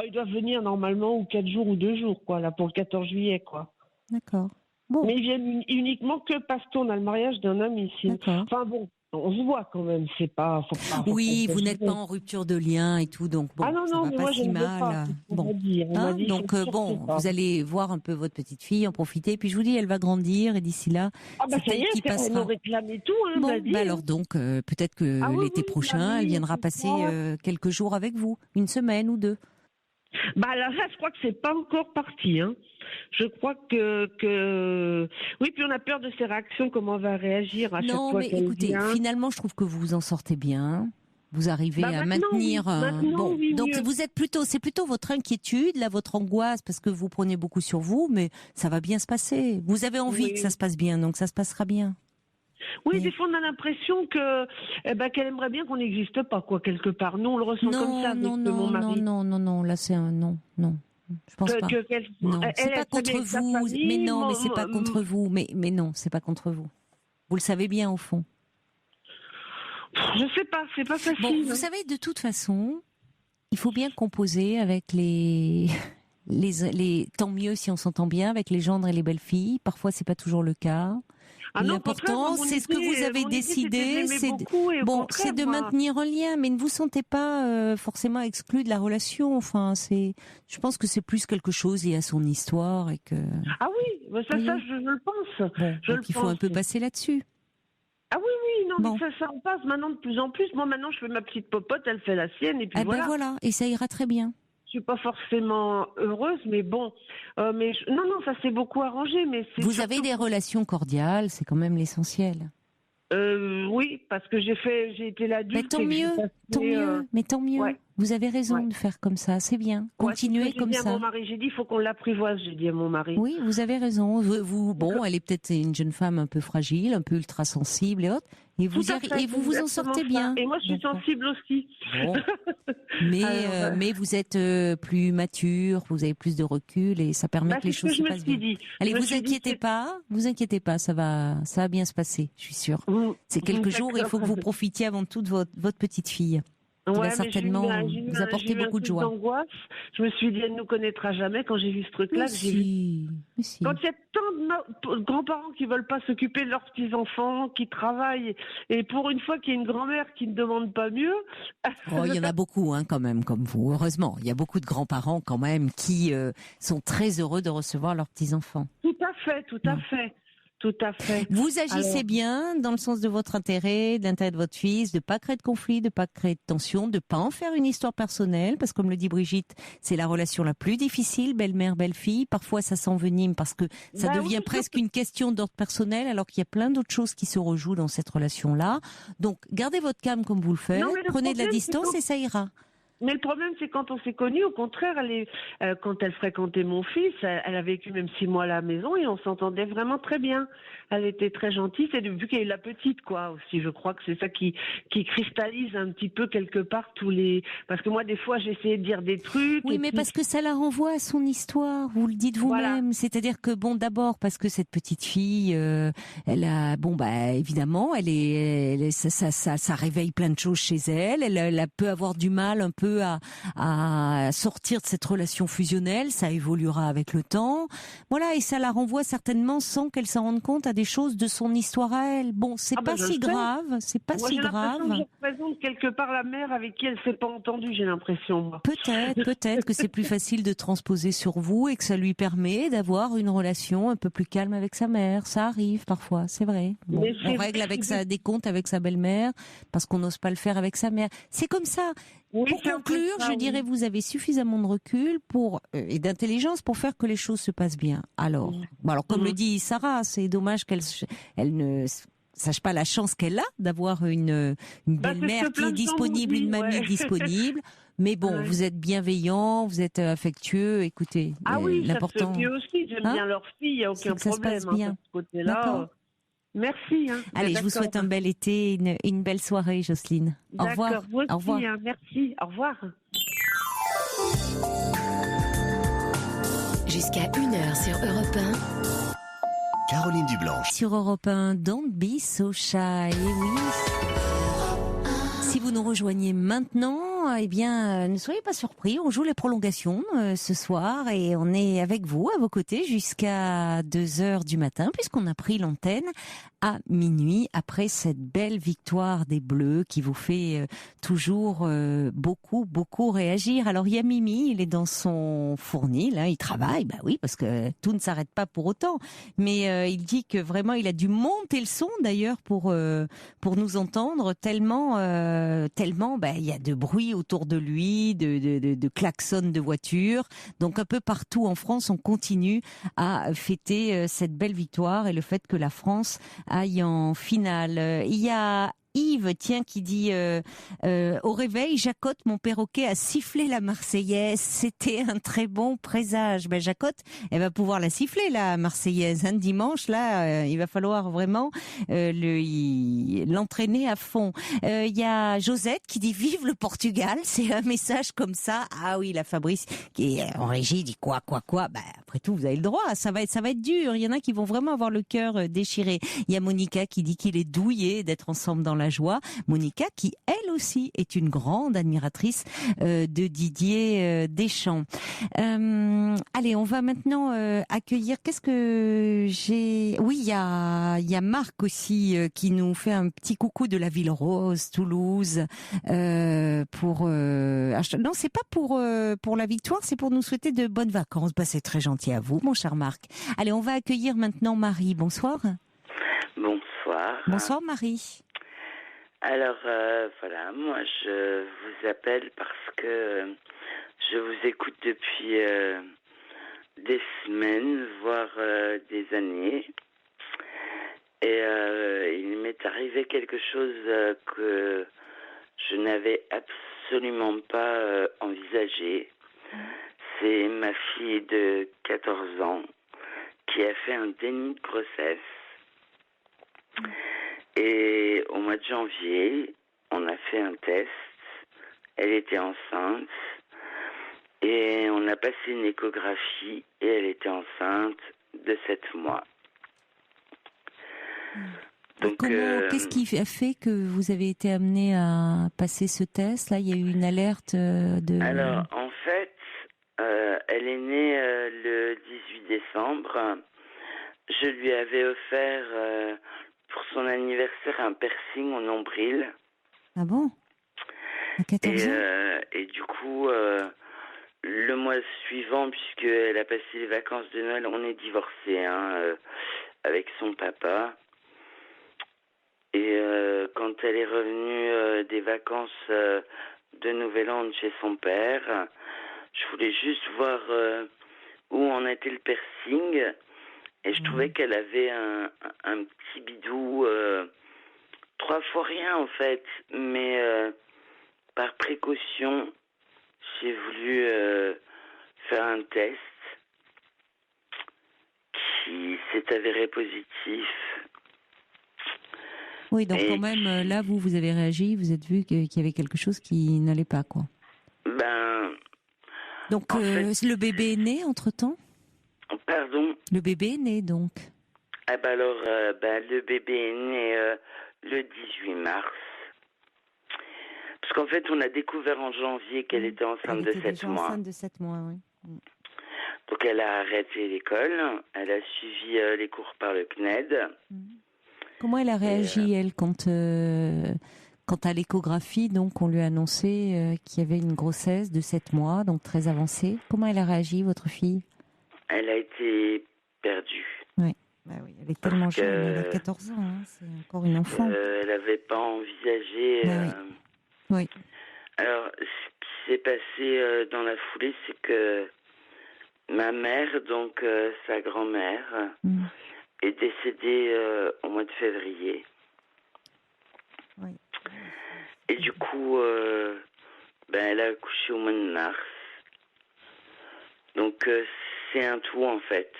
Ils doivent venir normalement ou 4 jours ou 2 jours, quoi, là, pour le 14 juillet, quoi. D'accord. Bon. Mais ils viennent uniquement que parce qu'on a le mariage d'un ami ici. Enfin bon, on se voit quand même. C'est pas. Oui, vous n'êtes pas en rupture de lien et tout, donc bon, ça va pas si mal. Bon, donc vous allez voir un peu votre petite fille, en profiter. Puis je vous dis, elle va grandir et d'ici là, c'est elle qui passera. Elle nous réclame et tout. Hein, bon, alors donc peut-être que l'été prochain, elle viendra passer quelques jours avec vous, une semaine ou 2. Là, je crois que c'est pas encore parti. Hein. Je crois que oui, puis on a peur de ses réactions, comment elle va réagir à chaque fois. Non, mais écoutez, finalement, je trouve que vous vous en sortez bien. Vous arrivez à maintenir. Oui, donc c'est plutôt votre inquiétude, là, votre angoisse, parce que vous prenez beaucoup sur vous, mais ça va bien se passer. Vous avez envie que ça se passe bien, donc ça se passera bien. Oui, des fois on a l'impression que qu'elle aimerait bien qu'on n'existe pas, quoi, quelque part. Nous on le ressent comme ça avec mon mari. Non, là c'est un non. Je pense pas. Non, c'est pas contre vous. Mais non, mais c'est pas contre vous. Mais non, c'est pas contre vous. Vous le savez bien au fond. Je sais pas, c'est pas facile. Bon, vous savez, de toute façon, il faut bien composer avec les tant mieux si on s'entend bien avec les gendres et les belles-filles. Parfois, c'est pas toujours le cas. L'important, c'est ce que vous avez décidé, c'est de maintenir un lien, mais ne vous sentez pas forcément exclu de la relation. Enfin, je pense que c'est plus quelque chose lié à son histoire et que. Ah oui, ça, je le pense. Bon, donc il faut un peu passer là-dessus. Ah oui, mais ça on passe maintenant de plus en plus. Moi maintenant je fais ma petite popote, elle fait la sienne et puis voilà. Et ça ira très bien. suis pas forcément heureuse, mais bon, non, ça s'est beaucoup arrangé, mais c'est Vous surtout- avez des relations cordiales, c'est quand même l'essentiel. Oui, parce que j'ai été l'adulte. Mais tant et que j'ai mieux, passé, tant mieux, mais tant mieux. ouais. Vous avez raison Ouais. de faire comme ça, c'est bien. Continuez J'ai comme dit à ça. mon mari, j'ai dit, il faut qu'on l'apprivoise, j'ai dit à mon mari. Oui, vous avez raison. Bon, elle est peut-être une jeune femme un peu fragile, un peu ultra sensible et autres, et Tout à fait, vous vous en exactement sortez ça. bien. Et moi, je suis Donc, bon. sensible aussi. Bon. Mais, Alors, mais vous êtes plus mature, vous avez plus de recul et ça permet que les c'est ce que choses je se me passent suis bien. dit. Allez, Je me vous suis dit, inquiétez pas, ça va bien se passer, je suis sûre. C'est quelques jours, il faut que vous profitiez avant tout de votre petite fille. Qui va Ouais, mais certainement vous apporter beaucoup de joie. d'angoisse. Je me suis dit, elle ne nous connaîtra jamais quand j'ai vu ce truc-là. Mais que j'ai vu. mais si. Quand il y a tant de grands-parents qui veulent pas s'occuper de leurs petits-enfants, qui travaillent, et pour une fois qu'il y a une grand-mère qui ne demande pas mieux. Oh, il y en a beaucoup, quand même, comme vous. Heureusement, il y a beaucoup de grands-parents quand même qui sont très heureux de recevoir leurs petits-enfants. Tout à fait, tout à fait. Tout à fait. Vous agissez Alors, bien dans le sens de votre intérêt, de l'intérêt de votre fils, de pas créer de conflit, de pas créer de tension, de pas en faire une histoire personnelle, parce que comme le dit Brigitte, c'est la relation la plus difficile, belle-mère, belle-fille. Parfois, ça s'envenime parce que ça Bah devient oui, presque une question d'ordre personnel, alors qu'il y a plein d'autres choses qui se rejouent dans cette relation-là. Donc, gardez votre calme comme vous le faites, Non, mais le prenez de la problème, distance c'est et ça ira. Mais le problème, c'est quand on s'est connus, au contraire, quand elle fréquentait mon fils, elle a vécu même 6 mois à la maison et on s'entendait vraiment très bien. Elle était très gentille. C'est vu qu'il y a eu la petite, quoi, aussi. Je crois que c'est ça qui cristallise un petit peu quelque part parce que moi, des fois, j'essayais de dire des trucs. Oui, et mais puis- parce que ça la renvoie à son histoire. Vous le dites vous-même. Voilà. C'est-à-dire que bon, d'abord parce que cette petite fille, elle a, évidemment, ça réveille plein de choses chez elle. Elle peut avoir du mal un peu à sortir de cette relation fusionnelle. Ça évoluera avec le temps. Voilà, et ça la renvoie certainement sans qu'elle s'en rende compte à des choses de son histoire à elle. Bon, c'est Ah ben, pas je si le sais. grave. C'est pas Moi, si j'ai l'impression grave. que je représente quelque part la mère avec qui elle s'est pas entendue, j'ai l'impression, moi. Peut-être que c'est plus facile de transposer sur vous et que ça lui permet d'avoir une relation un peu plus calme avec sa mère. Ça arrive parfois, c'est vrai. Bon, Mais on c'est règle vrai avec que- des comptes avec sa belle-mère parce qu'on n'ose pas le faire avec sa mère. C'est comme ça. Oui, Pour c'est un peu conclure, ça, je oui. dirais vous avez suffisamment de recul et d'intelligence pour faire que les choses se passent bien. Alors, comme le dit Sarah, c'est dommage elle ne sache pas la chance qu'elle a d'avoir une c'est ce belle-mère que qui plein est de gens disponible, nous une disent, mamie ouais. disponible. Mais bon, Ouais. vous êtes bienveillant, vous êtes affectueux. Écoutez, Ah oui, ça se l'important. fait aussi. J'aime Hein bien leur fille, il n'y a C'est aucun que ça se problème. passe bien. De ce côté-là. D'accord. Merci. Allez, je vous souhaite un bel été, une belle soirée, Jocelyne. Au revoir. D'accord, vous Au revoir. aussi, merci. Au revoir. Jusqu'à 1h sur Europe 1. Caroline Dublanche. Sur Europe 1, Don't Be So Shy. Eh oui. Si vous nous rejoignez maintenant, eh bien, ne soyez pas surpris. On joue les prolongations ce soir et on est avec vous, à vos côtés, jusqu'à 2h du matin, puisqu'on a pris l'antenne à minuit après cette belle victoire des Bleus qui vous fait toujours beaucoup réagir. Alors il y a Mimi, il est dans son fournil, il travaille, bah oui, parce que tout ne s'arrête pas pour autant. Mais il dit que vraiment il a dû monter le son d'ailleurs pour nous entendre tellement il y a de bruit autour de lui, de klaxons de voitures. Donc un peu partout en France, on continue à fêter cette belle victoire et le fait que la France aille en finale. Il y a Yves, qui dit au réveil, Jacotte, mon perroquet, a sifflé la Marseillaise. C'était un très bon présage. Ben Jacotte, elle va pouvoir la siffler la Marseillaise. Dimanche, là, il va falloir vraiment l'entraîner à fond. Il y a Josette qui dit vive le Portugal. C'est un message comme ça. Ah oui, la Fabrice qui est en régie dit quoi. Ben après tout, vous avez le droit. Ça va être dur. Il y en a qui vont vraiment avoir le cœur déchiré. Il y a Monica qui dit qu'il est douillet d'être ensemble dans la joie. Monica qui, elle aussi, est une grande admiratrice de Didier Deschamps. Allez, on va maintenant accueillir... Qu'est-ce que j'ai... Oui, il y a Marc aussi qui nous fait un petit coucou de la Ville Rose, Toulouse. Non, c'est pas pour la victoire, c'est pour nous souhaiter de bonnes vacances. Bah, c'est très gentil à vous, mon cher Marc. Allez, on va accueillir maintenant Marie. Bonsoir. Bonsoir. Bonsoir Marie. Alors voilà, moi je vous appelle parce que je vous écoute depuis des semaines, voire des années. Et il m'est arrivé quelque chose que je n'avais absolument pas envisagé. C'est ma fille de 14 ans qui a fait un déni de grossesse. Et au mois de janvier, on a fait un test. Elle était enceinte. Et on a passé une échographie et elle était enceinte de 7 mois. Donc, qu'est-ce qui a fait que vous avez été amené à passer ce test? Là, il y a eu une alerte de... Alors, en fait, elle est née le 18 décembre. Je lui avais offert pour son anniversaire un piercing au nombril. Ah bon? À 14 ans? Et du coup, le mois suivant, puisqu'elle a passé les vacances de Noël, on est divorcés avec son papa. Et quand elle est revenue des vacances de Nouvel An de chez son père, je voulais juste voir où en était le piercing. Et je trouvais qu'elle avait un petit bidou, 3 fois rien en fait. Mais par précaution, j'ai voulu faire un test qui s'est avéré positif. Oui, donc quand même, là, vous avez réagi, vous êtes vu qu'il y avait quelque chose qui n'allait pas, quoi. Donc, le bébé est né, entre-temps? Pardon? Le bébé est né, donc? Ah bah alors, le bébé est né le 18 mars. Parce qu'en fait, on a découvert en janvier qu'elle était enceinte de 7 mois. Enceinte de 7 mois, oui. Donc, elle a arrêté l'école. Elle a suivi les cours par le CNED. Comment elle a réagi, elle, quand à l'échographie, donc, on lui a annoncé qu'il y avait une grossesse de 7 mois, donc très avancée? Comment elle a réagi, votre fille? Elle a été perdue. Oui. Bah oui, elle est tellement jeune, elle a 14 ans, hein, c'est encore une enfant. Elle n'avait pas envisagé... Oui. Alors, ce qui s'est passé dans la foulée, c'est que ma mère, donc sa grand-mère, est décédée au mois de février. Oui. Et du coup, elle a accouché au mois de mars. Donc, c'est un tout, en fait.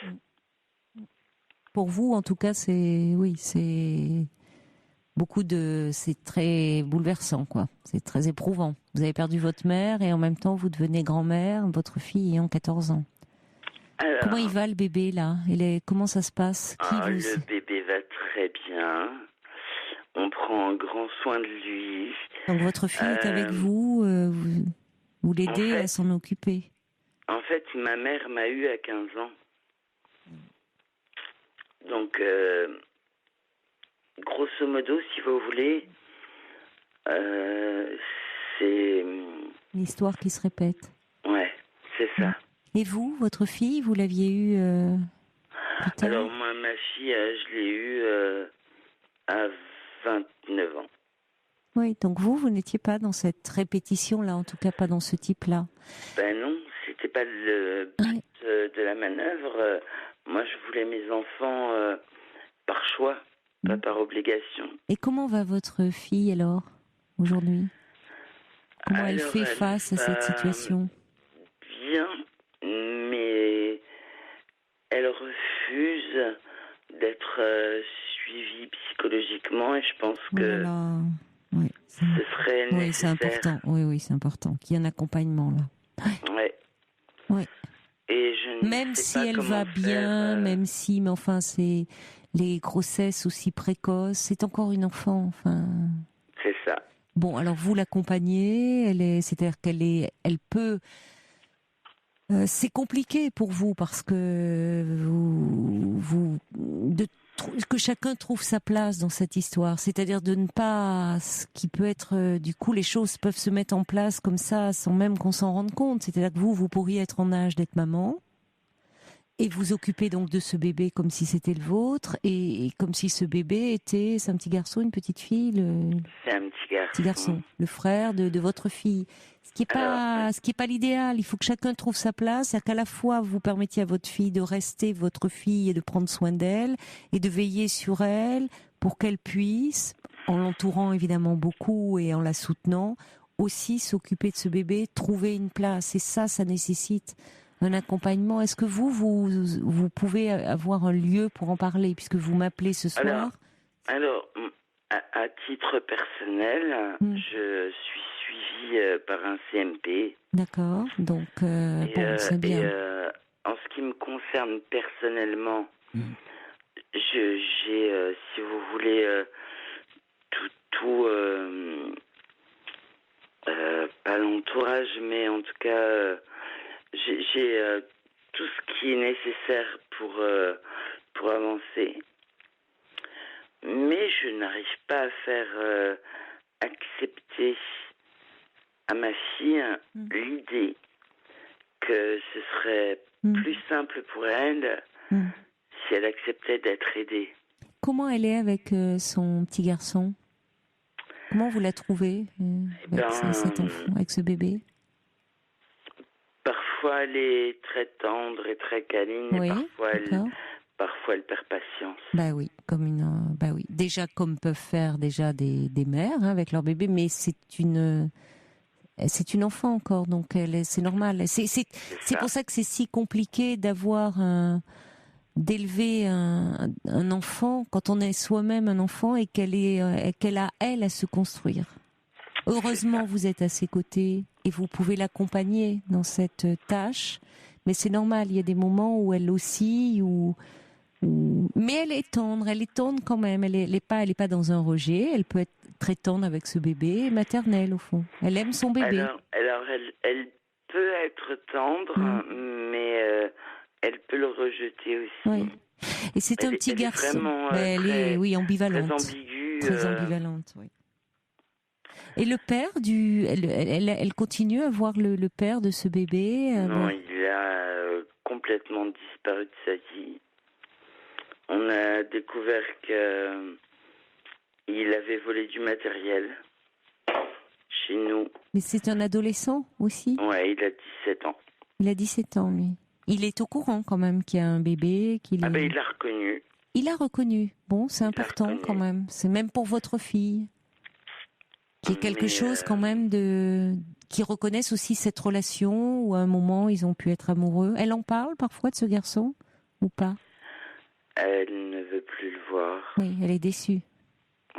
Pour vous, en tout cas, c'est c'est très bouleversant, quoi. C'est très éprouvant. Vous avez perdu votre mère et en même temps, vous devenez grand-mère, votre fille ayant 14 ans. Alors, comment il va, le bébé, là? Comment ça se passe? Le bébé va très bien. On prend grand soin de lui. Donc, votre fille est avec vous, vous l'aidez à s'en occuper? En fait, ma mère m'a eu à 15 ans. Donc, grosso modo, si vous voulez, c'est... L'histoire qui se répète. Ouais, c'est ça. Et vous, votre fille, vous l'aviez eue plus tard? Alors, moi, ma fille, je l'ai eue à 29 ans. Oui, donc vous n'étiez pas dans cette répétition-là, en tout cas pas dans ce type-là. Ben non, c'était pas le but de la manœuvre. Moi, je voulais mes enfants par choix, pas par obligation. Et comment va votre fille alors, aujourd'hui? Comment elle fait face à cette situation? Bien, mais elle refuse d'être suivie psychologiquement et je pense que ce serait nécessaire. Oui, c'est important. Oui, c'est important qu'il y ait un accompagnement là. Ouais. Et je même si elle va bien, même si, mais enfin, c'est les grossesses aussi précoces, c'est encore une enfant, enfin. C'est ça. Bon, alors vous l'accompagnez, c'est-à-dire elle peut. C'est compliqué pour vous parce que que chacun trouve sa place dans cette histoire, c'est-à-dire de ne pas, ce qui peut être, du coup, les choses peuvent se mettre en place comme ça sans même qu'on s'en rende compte. C'est-à-dire que vous pourriez être en âge d'être maman Et vous occupez donc de ce bébé comme si c'était le vôtre, et comme si ce bébé était, c'est un petit garçon, une petite fille, C'est un petit garçon. le frère de votre fille. Ce qui est pas l'idéal. Il faut que chacun trouve sa place, c'est-à-dire qu'à la fois vous permettiez à votre fille de rester votre fille et de prendre soin d'elle et de veiller sur elle pour qu'elle puisse, en l'entourant évidemment beaucoup et en la soutenant, aussi s'occuper de ce bébé, trouver une place. Et ça nécessite un accompagnement. Est-ce que vous pouvez avoir un lieu pour en parler, puisque vous m'appelez ce soir? Alors, à titre personnel, je suis suivie par un CMP. D'accord, donc c'est bien. Et en ce qui me concerne personnellement, j'ai, si vous voulez, pas l'entourage, mais en tout cas, j'ai tout ce qui est nécessaire pour avancer. Mais je n'arrive pas à faire accepter à ma fille l'idée que ce serait plus simple pour elle si elle acceptait d'être aidée. Comment elle est avec son petit garçon? Comment vous la trouvez avec cet enfant, avec ce bébé? Parfois elle est très tendre et très câline, oui, et parfois elle perd patience. Bah oui, oui. Déjà comme peuvent faire déjà des mères avec leur bébé, mais c'est une enfant encore, donc c'est normal. C'est pour ça que c'est si compliqué d'élever un enfant quand on est soi-même un enfant et qu'elle a elle à se construire. Heureusement, vous êtes à ses côtés et vous pouvez l'accompagner dans cette tâche, mais c'est normal. Il y a des moments où elle oscille, mais elle est tendre quand même. Elle est pas dans un rejet. Elle peut être très tendre avec ce bébé, maternelle au fond. Elle aime son bébé. Alors elle peut être tendre, mais elle peut le rejeter aussi. Oui. Et c'est un petit garçon. Vraiment, elle est ambivalente. Très ambiguë. Très ambivalente, oui. Et le père elle continue à voir le père de ce bébé? Non, il a complètement disparu de sa vie. On a découvert qu'il avait volé du matériel chez nous. Mais c'est un adolescent aussi? Ouais, il a 17 ans. Il a 17 ans, lui. Il est au courant quand même qu'il y a un bébé, il l'a reconnu. Il l'a reconnu. Bon, c'est important quand même. C'est même pour votre fille. Qu'il y ait quelque chose quand même qui reconnaissent aussi cette relation où à un moment ils ont pu être amoureux. Elle en parle parfois de ce garçon ou pas? Elle ne veut plus le voir. Oui, elle est déçue.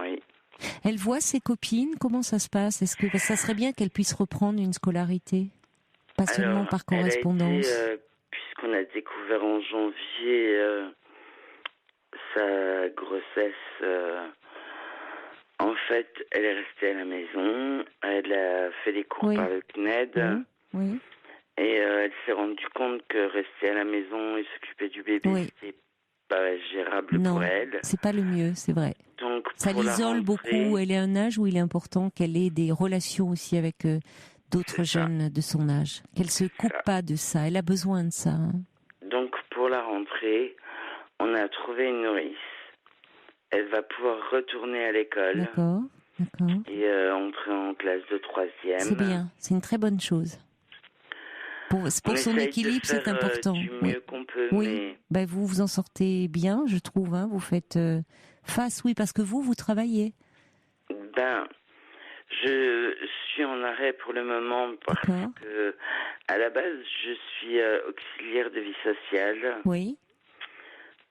Oui. Elle voit ses copines, comment ça se passe? Est-ce que ça serait bien qu'elle puisse reprendre une scolarité? Pas seulement par correspondance. Puisqu'on a découvert en janvier sa grossesse, en fait, elle est restée à la maison, elle a fait des cours par le CNED, et elle s'est rendue compte que rester à la maison et s'occuper du bébé, c'était pas gérable pour elle. Non, c'est pas le mieux, c'est vrai. Donc, ça l'isole beaucoup. Elle est à un âge où il est important qu'elle ait des relations aussi avec d'autres jeunes de son âge. Qu'elle se coupe pas de ça. Elle a besoin de ça. Hein. Donc, pour la rentrée, on a trouvé une nourrice. Elle va pouvoir retourner à l'école. D'accord. Et entrer en classe de 3e. C'est bien. C'est une très bonne chose. Pour son équilibre, c'est important. Du mieux qu'on peut. Oui. Mais... vous vous en sortez bien, je trouve. Hein. Vous faites face, parce que vous travaillez. Je suis en arrêt pour le moment parce que, à la base, je suis auxiliaire de vie sociale. Oui.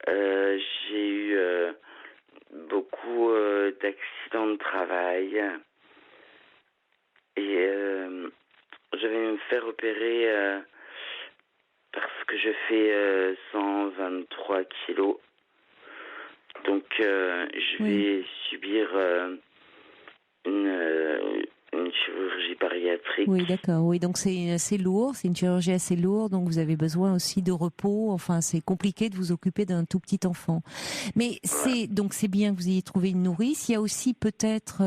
J'ai eu beaucoup d'accidents de travail et je vais me faire opérer parce que je fais 123 kilos. Donc, je vais subir une chirurgie bariatrique. Oui, d'accord. Oui, donc c'est assez lourd, c'est une chirurgie assez lourde, donc vous avez besoin aussi de repos. Enfin, c'est compliqué de vous occuper d'un tout petit enfant. Mais c'est bien que vous ayez trouvé une nourrice. Il y a aussi peut-être,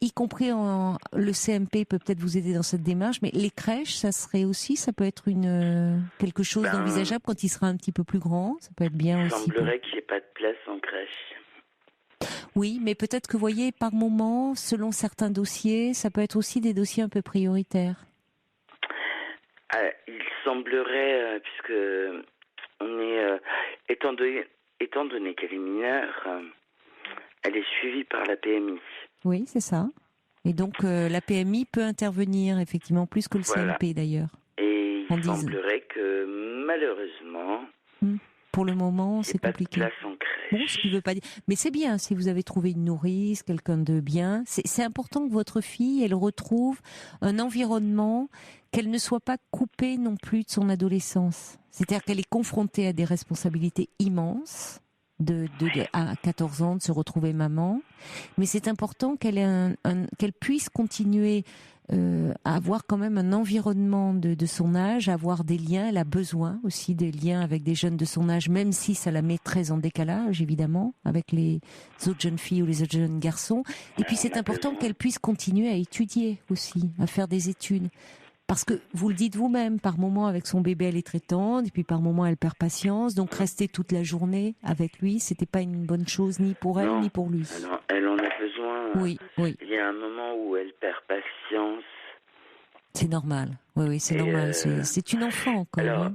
y compris le CMP peut peut-être vous aider dans cette démarche, mais les crèches, ça peut être quelque chose d'envisageable quand il sera un petit peu plus grand. Ça peut être bien aussi. Il semblerait qu'il n'y ait pas de place en crèche. Oui, mais peut-être que, vous voyez, par moment, selon certains dossiers, ça peut être aussi des dossiers un peu prioritaires. Il semblerait, puisque on est, étant donné qu'elle est mineure, elle est suivie par la PMI. Oui, c'est ça. Et donc, la PMI peut intervenir, effectivement, plus que le CMP, d'ailleurs. Et il semblerait que, malheureusement... Pour le moment, c'est compliqué. Pas de place en crèche. Bon, ce qui veut pas dire. Mais c'est bien si vous avez trouvé une nourrice, quelqu'un de bien. C'est important que votre fille, elle retrouve un environnement, qu'elle ne soit pas coupée non plus de son adolescence. C'est-à-dire qu'elle est confrontée à des responsabilités immenses. À 14 ans de se retrouver maman, mais c'est important qu'elle puisse continuer à avoir quand même un environnement de son âge, à avoir des liens. Elle a besoin aussi des liens avec des jeunes de son âge, même si ça la met très en décalage, évidemment, avec les autres jeunes filles ou les autres jeunes garçons. Et puis c'est important qu'elle puisse continuer à étudier aussi, à faire des études. Parce que vous le dites vous-même, par moment avec son bébé elle est très tendre, et puis par moment elle perd patience, donc rester toute la journée avec lui, c'était pas une bonne chose ni pour elle ni pour lui. Non, elle en a besoin. Oui. Il y a un moment où elle perd patience. C'est normal. Oui, c'est normal. C'est une enfant quand même. Alors,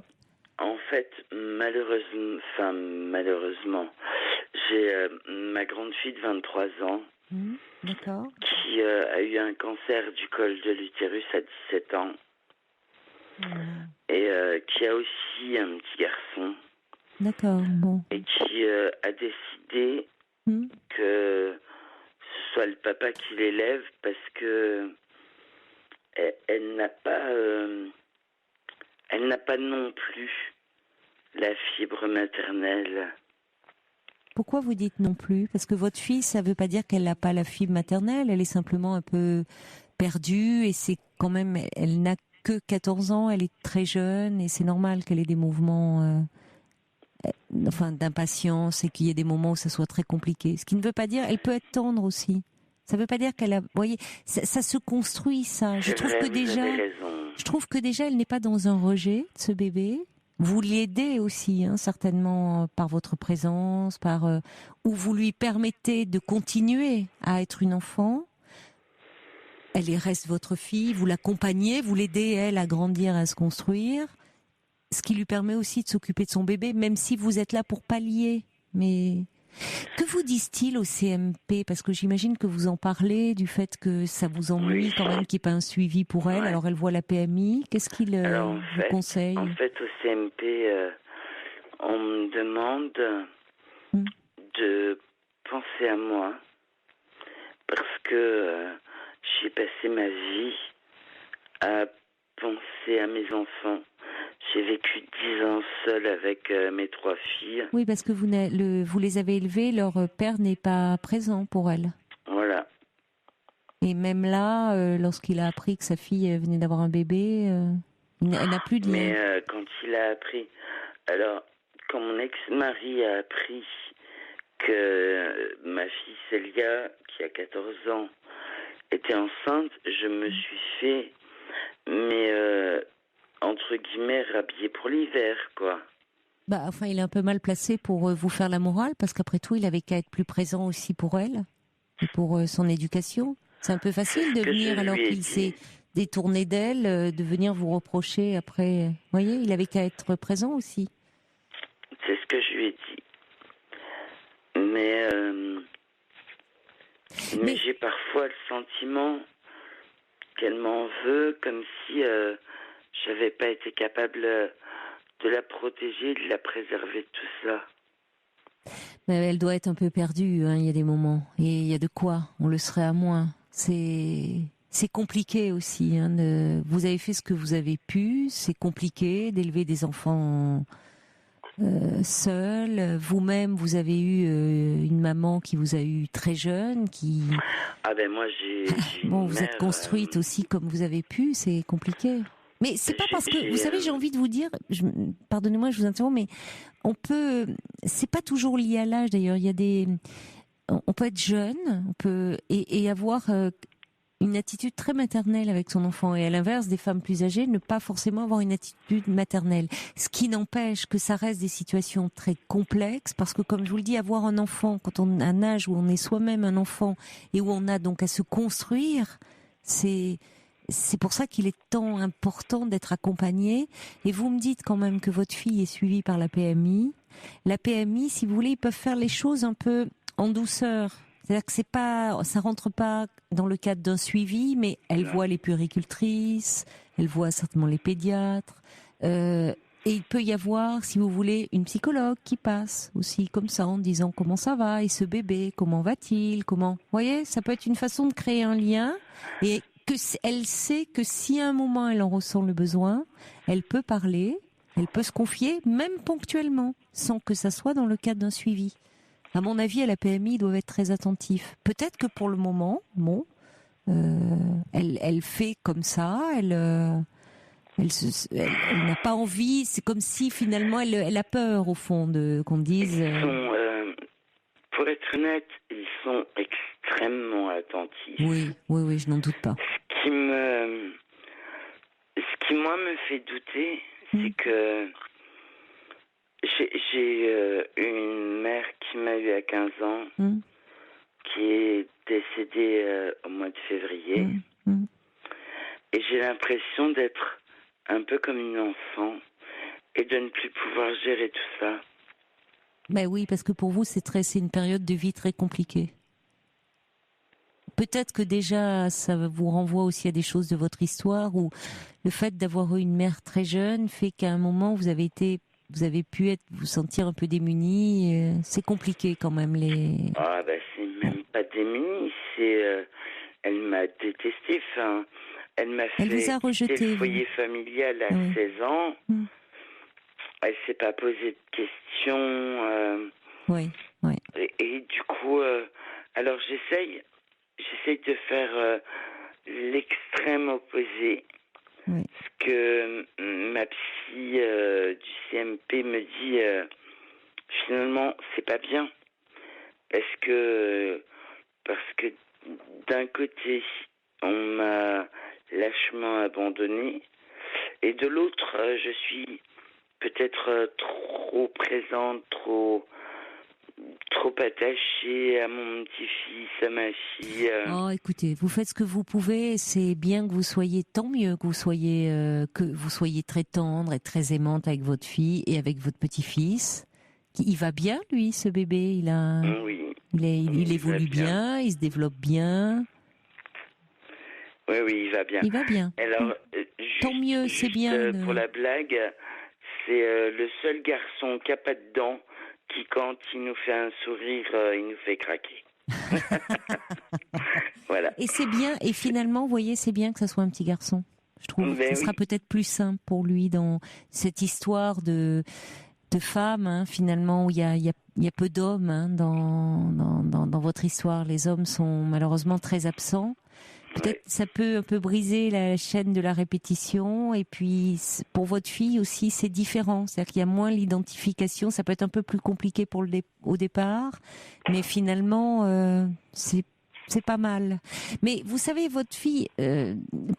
en fait, malheureusement, j'ai ma grande fille de 23 ans. D'accord. Qui a eu un cancer du col de l'utérus à 17 ans. Et qui a aussi un petit garçon. D'accord, bon. Et qui a décidé que ce soit le papa qui l'élève parce que elle n'a pas non plus la fibre maternelle. Pourquoi vous dites non plus? Parce que votre fille, ça ne veut pas dire qu'elle n'a pas la fibre maternelle, elle est simplement un peu perdue et c'est quand même, elle n'a que 14 ans, elle est très jeune et c'est normal qu'elle ait des mouvements d'impatience et qu'il y ait des moments où ça soit très compliqué. Ce qui ne veut pas dire, elle peut être tendre aussi. Ça ne veut pas dire qu'elle a, vous voyez, ça se construit ça. Je trouve que déjà, elle n'est pas dans un rejet de ce bébé. Vous l'aidez aussi, certainement, par votre présence, où vous lui permettez de continuer à être une enfant. Elle reste votre fille, vous l'accompagnez, vous l'aidez, elle, à grandir, à se construire. Ce qui lui permet aussi de s'occuper de son bébé, même si vous êtes là pour pallier. Mais que vous disent-ils au CMP? Parce que j'imagine que vous en parlez du fait que ça vous ennuie quand même qu'il n'y ait pas un suivi pour elle. Ouais. Alors elle voit la PMI. Qu'est-ce qu'ils vous conseillent? En fait, au CMP, on me demande de penser à moi parce que j'ai passé ma vie à penser à mes enfants. J'ai vécu 10 ans seule avec mes 3 filles. Oui, parce que vous les avez élevées, leur père n'est pas présent pour elles. Voilà. Et même là, lorsqu'il a appris que sa fille venait d'avoir un bébé, elle n'a plus de lien. Mais quand il a appris... Alors, quand mon ex-mari a appris que ma fille Célia, qui a 14 ans, était enceinte, je me suis fait... entre guillemets, rhabillé pour l'hiver, quoi. Enfin, il est un peu mal placé pour vous faire la morale, parce qu'après tout, il avait qu'à être plus présent aussi pour elle, et pour son éducation. C'est un peu facile de venir, alors qu'il s'est détourné d'elle, de venir vous reprocher après. Vous voyez, il avait qu'à être présent aussi. C'est ce que je lui ai dit. Mais j'ai parfois le sentiment qu'elle m'en veut, comme si... j'avais pas été capable de la protéger, de la préserver de tout ça. Mais elle doit être un peu perdue, il y a des moments. Et il y a de quoi, on le serait à moins. C'est compliqué aussi. Vous avez fait ce que vous avez pu, c'est compliqué d'élever des enfants seuls. Vous-même, vous avez eu une maman qui vous a eu très jeune, qui... Ah ben moi j'ai vous êtes construite aussi comme vous avez pu, c'est compliqué. Mais c'est pas parce que, vous savez, j'ai envie de vous dire, pardonnez-moi, je vous interromps, mais c'est pas toujours lié à l'âge d'ailleurs. On peut être jeune, et avoir une attitude très maternelle avec son enfant, et à l'inverse des femmes plus âgées, ne pas forcément avoir une attitude maternelle. Ce qui n'empêche que ça reste des situations très complexes, parce que comme je vous le dis, avoir un enfant quand on a un âge où on est soi-même un enfant et où on a donc à se construire, c'est pour ça qu'il est tant important d'être accompagné. Et vous me dites quand même que votre fille est suivie par la PMI. La PMI, si vous voulez, ils peuvent faire les choses un peu en douceur. C'est-à-dire que ça rentre pas dans le cadre d'un suivi, mais elle voit les puéricultrices, elle voit certainement les pédiatres, et il peut y avoir, si vous voulez, une psychologue qui passe aussi comme ça en disant comment ça va, et ce bébé, comment va-t-il, vous voyez, ça peut être une façon de créer un lien, et elle sait que si à un moment elle en ressent le besoin, elle peut parler, elle peut se confier, même ponctuellement, sans que ça soit dans le cadre d'un suivi. À mon avis, à la PMI, ils doivent être très attentifs. Peut-être que pour le moment, elle fait comme ça, elle n'a pas envie, c'est comme si finalement elle a peur au fond qu'on dise... Pour être honnête, ils sont extrêmement attentifs. Oui, je n'en doute pas. Ce qui moi me fait douter, c'est que j'ai une mère qui m'a eu à 15 ans, qui est décédée au mois de février. Et j'ai l'impression d'être un peu comme une enfant et de ne plus pouvoir gérer tout ça. Ben oui, parce que pour vous, c'est une période de vie très compliquée. Peut-être que déjà, ça vous renvoie aussi à des choses de votre histoire, où le fait d'avoir eu une mère très jeune fait qu'à un moment, vous avez pu vous sentir un peu démunie. C'est compliqué quand même. Ah ben c'est même pas démunie, elle m'a détesté. Enfin, elle m'a fait vous a rejeté, le foyer familial à 16 ans. Elle s'est pas posé de questions. Oui. Et du coup, alors j'essaye de faire l'extrême opposé. Oui. Ce que ma psy du CMP me dit, finalement, c'est pas bien. Parce que d'un côté, on m'a lâchement abandonné, et de l'autre, je suis peut-être trop présente, trop attachée à mon petit-fils, à ma fille. Oh, écoutez, vous faites ce que vous pouvez. C'est bien que vous soyez, tant mieux que vous soyez très tendre et très aimante avec votre fille et avec votre petit-fils. Il va bien, lui, ce bébé. Oui. Il évolue bien, il se développe bien. Oui, il va bien. Il va bien. Alors, tant mieux, c'est bien. Pour la blague, c'est le seul garçon qui n'a pas de dents qui, quand il nous fait un sourire, il nous fait craquer. Voilà. Et c'est bien, et finalement, vous voyez, c'est bien que ça soit un petit garçon. Je trouve que ce sera peut-être plus simple pour lui dans cette histoire de femme, hein, finalement, où il y a peu d'hommes, hein, dans votre histoire. Les hommes sont malheureusement très absents. Peut-être ça peut un peu briser la chaîne de la répétition, et puis pour votre fille aussi c'est différent, c'est-à-dire qu'il y a moins l'identification, ça peut être un peu plus compliqué au départ, mais finalement c'est pas mal. Mais vous savez, votre fille,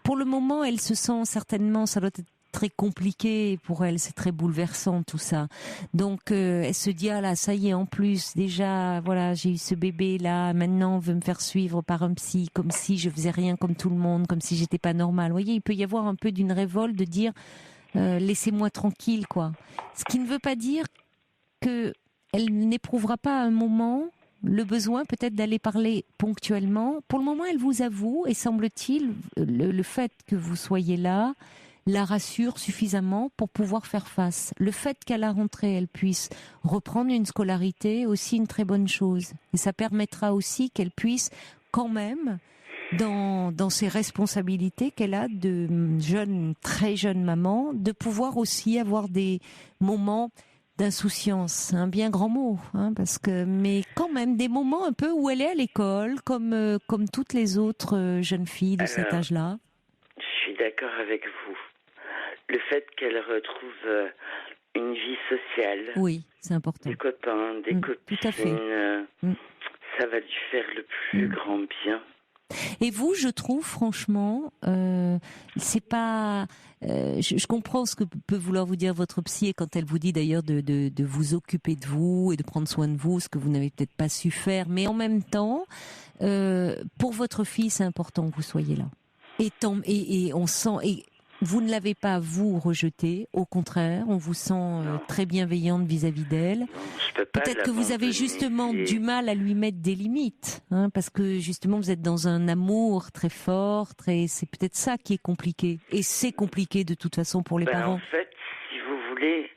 pour le moment elle se sent certainement, ça doit être très compliqué pour elle, c'est très bouleversant tout ça. Donc elle se dit ah là ça y est, en plus déjà voilà, j'ai eu ce bébé là, maintenant on veut me faire suivre par un psy, comme si je faisais rien comme tout le monde, comme si j'étais pas normale. Vous voyez, il peut y avoir un peu d'une révolte de dire laissez-moi tranquille quoi. Ce qui ne veut pas dire que elle n'éprouvera pas à un moment le besoin peut-être d'aller parler ponctuellement. Pour le moment elle vous avoue, et semble-t-il le fait que vous soyez là la rassure suffisamment pour pouvoir faire face. Le fait qu'à la rentrée, elle puisse reprendre une scolarité est aussi une très bonne chose. Et ça permettra aussi qu'elle puisse quand même, dans ses responsabilités qu'elle a de très jeune maman, de pouvoir aussi avoir des moments d'insouciance. C'est un bien grand mot, hein, mais quand même des moments un peu où elle est à l'école, comme toutes les autres jeunes filles de cet âge-là. Je suis d'accord avec vous. Le fait qu'elle retrouve une vie sociale. Oui, c'est important. Des copains, des copines. Tout à fait. Ça va lui faire le plus grand bien. Et vous, je trouve franchement, c'est pas. Je comprends ce que peut vouloir vous dire votre psy, et quand elle vous dit d'ailleurs de vous occuper de vous et de prendre soin de vous, ce que vous n'avez peut-être pas su faire, mais en même temps, pour votre fille, c'est important que vous soyez là. Et on sent. Et vous ne l'avez pas, vous, rejeté. Au contraire, on vous sent très bienveillante vis-à-vis d'elle. Peut-être que vous avez justement du mal à lui mettre des limites, hein, parce que justement vous êtes dans un amour très fort, c'est peut-être ça qui est compliqué. Et c'est compliqué de toute façon pour les parents. En fait, si vous voulez,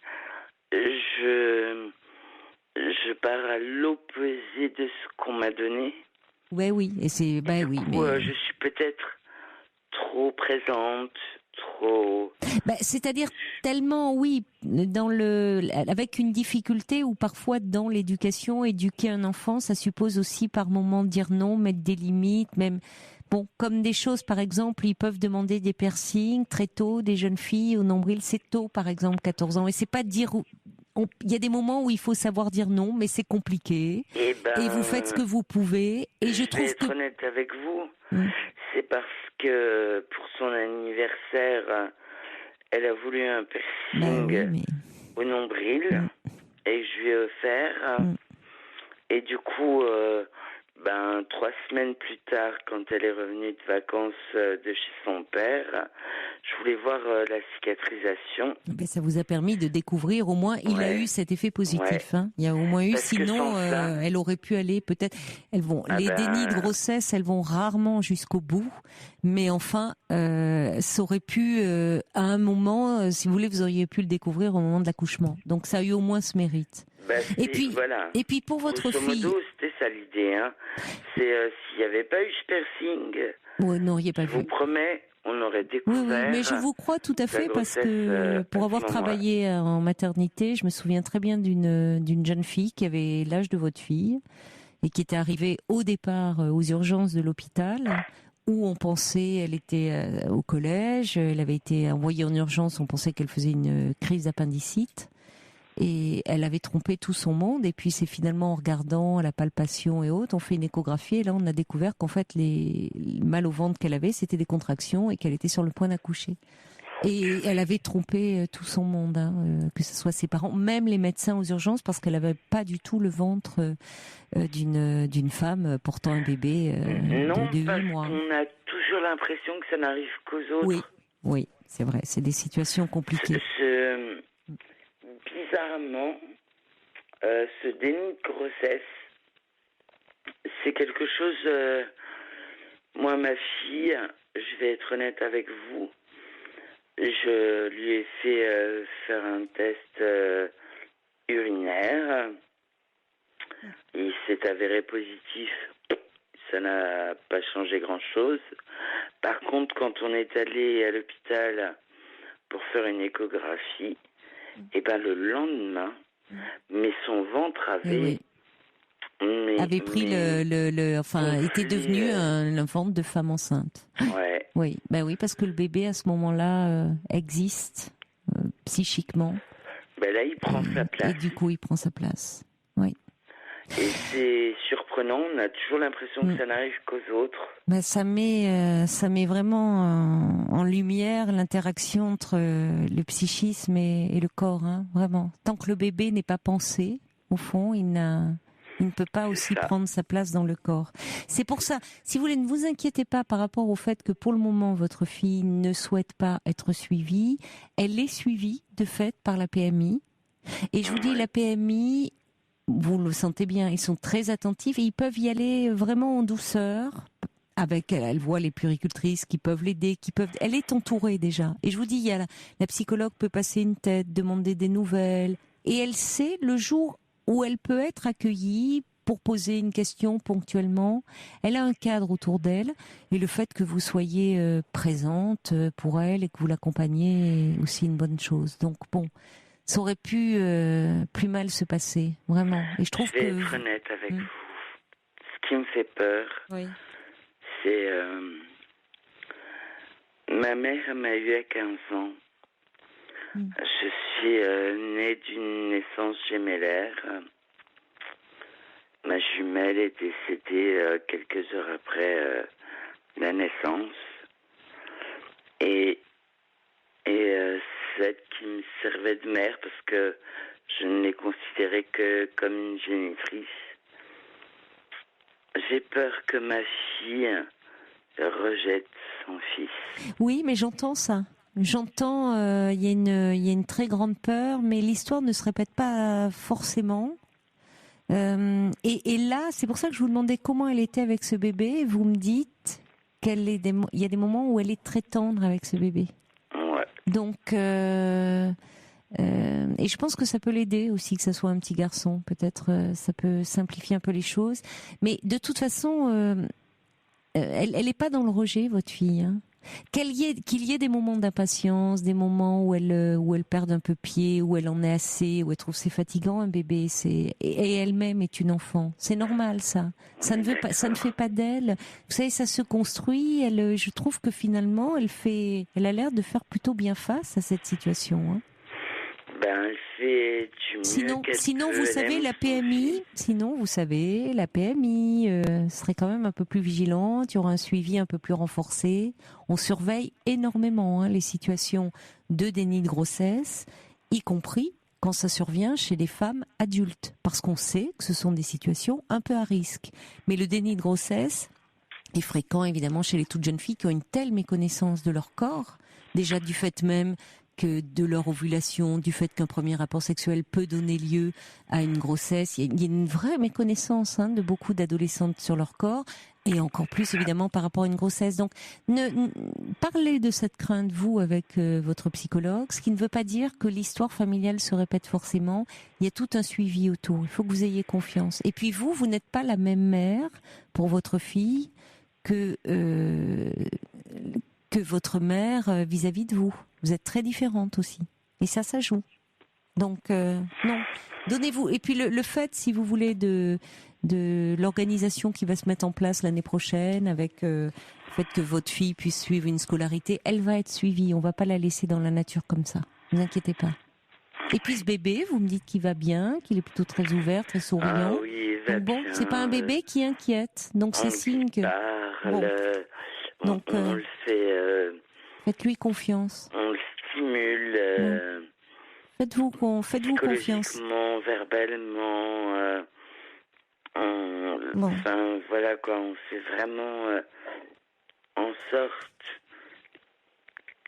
je pars à l'opposé de ce qu'on m'a donné. Ouais, oui, et c'est du coup, mais je suis peut-être trop présente. Trop. C'est-à-dire tellement, oui, avec une difficulté où parfois dans l'éducation, éduquer un enfant, ça suppose aussi par moments dire non, mettre des limites, même, bon, comme des choses, par exemple, ils peuvent demander des piercings très tôt, des jeunes filles au nombril, c'est tôt, par exemple, 14 ans, et c'est pas dire, il y a des moments où il faut savoir dire non, mais c'est compliqué, et vous faites ce que vous pouvez, et je trouve vais être honnête avec vous, c'est parce que pour son anniversaire, elle a voulu un piercing au nombril et je lui ai offert. Et du coup, 3 semaines plus tard, quand elle est revenue de vacances de chez son père, je voulais voir la cicatrisation. Ça vous a permis de découvrir, au moins, il a eu cet effet positif. Hein. Il y a au moins eu, parce sinon, elle aurait pu aller peut-être. Les dénis de grossesse, elles vont rarement jusqu'au bout, mais enfin, ça aurait pu, à un moment, si vous voulez, vous auriez pu le découvrir au moment de l'accouchement. Donc ça a eu au moins ce mérite. Et puis pour votre fille, c'était ça l'idée. Hein. C'est s'il n'y avait pas eu ce piercing, vous n'auriez pas vu. Je vous promets, on aurait découvert. Oui, mais je vous crois tout à fait parce que pour avoir travaillé en maternité, je me souviens très bien d'une jeune fille qui avait l'âge de votre fille et qui était arrivée au départ aux urgences de l'hôpital où on pensait, elle était au collège, elle avait été envoyée en urgence, on pensait qu'elle faisait une crise d'appendicite. Et elle avait trompé tout son monde, et puis c'est finalement en regardant la palpation et autres, on fait une échographie, et là on a découvert qu'en fait les mal au ventre qu'elle avait, c'était des contractions, et qu'elle était sur le point d'accoucher. Et elle avait trompé tout son monde, hein, que ce soit ses parents, même les médecins aux urgences, parce qu'elle avait pas du tout le ventre d'une femme portant un bébé de 8 mois. On a toujours l'impression que ça n'arrive qu'aux autres. Oui, c'est vrai, c'est des situations compliquées. Bizarrement, ce déni de grossesse, c'est quelque chose... moi, ma fille, je vais être honnête avec vous, je lui ai fait faire un test urinaire. Il s'est avéré positif. Ça n'a pas changé grand-chose. Par contre, quand on est allé à l'hôpital pour faire une échographie, et le lendemain, mais son ventre avait pris était devenu un ventre de femme enceinte. Ouais. Oui, parce que le bébé à ce moment-là existe psychiquement. Là, il prend sa place. Et du coup, il prend sa place. Oui. Et c'est surprenant, on a toujours l'impression que ça n'arrive qu'aux autres. Ça met vraiment en lumière l'interaction entre le psychisme et le corps, hein, vraiment. Tant que le bébé n'est pas pensé, au fond, il ne peut pas aussi prendre sa place dans le corps. C'est pour ça, si vous voulez, ne vous inquiétez pas par rapport au fait que pour le moment, votre fille ne souhaite pas être suivie. Elle est suivie, de fait, par la PMI. Et je vous dis, la PMI... Vous le sentez bien, ils sont très attentifs et ils peuvent y aller vraiment en douceur. Elle voit les puéricultrices qui peuvent l'aider, elle est entourée déjà. Et je vous dis, la psychologue peut passer une tête, demander des nouvelles. Et elle sait le jour où elle peut être accueillie pour poser une question ponctuellement. Elle a un cadre autour d'elle. Et le fait que vous soyez présente pour elle et que vous l'accompagnez est aussi une bonne chose. Donc bon... Ça aurait pu plus mal se passer, vraiment. Et je trouve vais être honnête avec vous. Ce qui me fait peur, c'est... ma mère m'a eu à 15 ans. Je suis née d'une naissance gémellaire. Ma jumelle est décédée quelques heures après la naissance. Et celle qui me servait de mère parce que je ne l'ai considérée que comme une génitrice. J'ai peur que ma fille rejette son fils. Oui, mais j'entends ça. J'entends, il y a une très grande peur, mais l'histoire ne se répète pas forcément. Et là, c'est pour ça que je vous demandais comment elle était avec ce bébé. Vous me dites il y a des moments où elle est très tendre avec ce bébé. Ouais. Donc, et je pense que ça peut l'aider aussi que ça soit un petit garçon. Peut-être ça peut simplifier un peu les choses. Mais de toute façon, elle n'est pas dans le rejet, votre fille. Hein. Qu'il y ait des moments d'impatience, des moments où elle perd un peu pied, où elle en est assez, où elle trouve c'est fatigant un bébé, et elle-même est une enfant. C'est normal ça. Ça ne fait pas d'elle. Vous savez, ça se construit. Je trouve que finalement, elle a l'air de faire plutôt bien face à cette situation. Hein. Ben, elle fait du mieux sinon, vous savez, la PMI serait quand même un peu plus vigilante. Il y aura un suivi un peu plus renforcé. On surveille énormément les situations de déni de grossesse, y compris quand ça survient chez les femmes adultes, parce qu'on sait que ce sont des situations un peu à risque. Mais le déni de grossesse est fréquent évidemment chez les toutes jeunes filles qui ont une telle méconnaissance de leur corps, déjà du fait même que de leur ovulation, du fait qu'un premier rapport sexuel peut donner lieu à une grossesse. Il y a une vraie méconnaissance de beaucoup d'adolescentes sur leur corps, et encore plus évidemment par rapport à une grossesse. Donc, parlez de cette crainte, vous, avec votre psychologue, ce qui ne veut pas dire que l'histoire familiale se répète forcément. Il y a tout un suivi autour. Il faut que vous ayez confiance. Et puis vous n'êtes pas la même mère pour votre fille que votre mère vis-à-vis de vous. Vous êtes très différentes aussi. Et ça joue. Donc, non. Donnez-vous. Et puis le fait, si vous voulez, de l'organisation qui va se mettre en place l'année prochaine, avec le fait que votre fille puisse suivre une scolarité, elle va être suivie. On va pas la laisser dans la nature comme ça. Ne vous inquiétez pas. Et puis ce bébé, vous me dites qu'il va bien, qu'il est plutôt très ouvert, très souriant. Ah oui, il va bien. C'est pas un bébé qui inquiète. Donc c'est signe que... Bon. On le fait... Faites-lui confiance. On le stimule. Faites-vous confiance. Psychologiquement, verbalement. Enfin, voilà quoi. On fait vraiment en sorte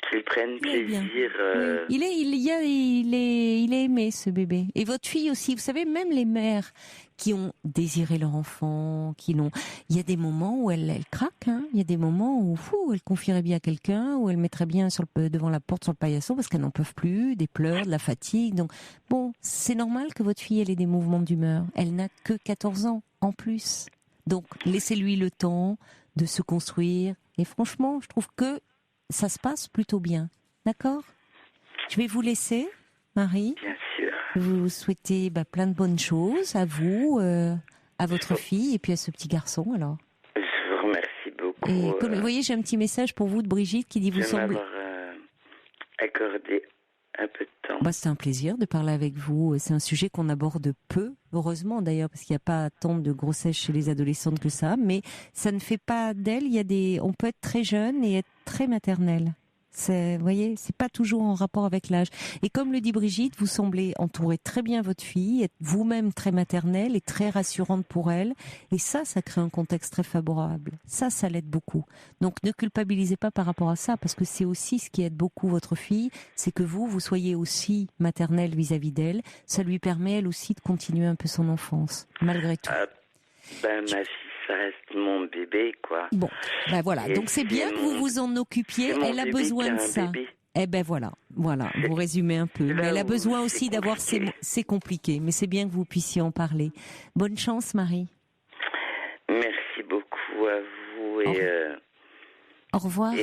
qu'ils prennent plaisir. Oui. Il est aimé, ce bébé. Et votre fille aussi. Vous savez, même les mères qui ont désiré leur enfant, il y a des moments où elle craque, hein. Il y a des moments où elle confierait bien à quelqu'un, où elle mettrait bien devant la porte sur le paillasson parce qu'elles n'en peuvent plus, des pleurs, de la fatigue. Donc, bon, c'est normal que votre fille ait des mouvements d'humeur. Elle n'a que 14 ans, en plus. Donc, laissez-lui le temps de se construire. Et franchement, je trouve que ça se passe plutôt bien. D'accord ? Je vais vous laisser, Marie. Bien sûr. Vous souhaitez plein de bonnes choses à vous, à votre fille et puis à ce petit garçon alors. Je vous remercie beaucoup. Et comme vous voyez, j'ai un petit message pour vous de Brigitte qui dit vous semblez m'avoir accordé un peu de temps. C'est un plaisir de parler avec vous. C'est un sujet qu'on aborde peu, heureusement d'ailleurs, parce qu'il n'y a pas tant de grossesse chez les adolescentes que ça, mais ça ne fait pas d'elle. On peut être très jeune et être très maternelle. Vous voyez, c'est pas toujours en rapport avec l'âge. Et comme le dit Brigitte, vous semblez entourer très bien votre fille, être vous-même très maternelle et très rassurante pour elle. Et ça crée un contexte très favorable. Ça l'aide beaucoup. Donc ne culpabilisez pas par rapport à ça, parce que c'est aussi ce qui aide beaucoup votre fille, c'est que vous soyez aussi maternelle vis-à-vis d'elle. Ça lui permet elle aussi de continuer un peu son enfance, malgré tout. Ma fille, ça reste mon bébé, quoi. Bon, voilà. Et donc c'est bien que vous vous en occupiez. Elle a besoin de ça. Bébé. Eh ben voilà. Vous résumez un peu. Mais elle a besoin aussi d'avoir c'est compliqué. Mais c'est bien que vous puissiez en parler. Bonne chance, Marie. Merci beaucoup à vous et. Au revoir.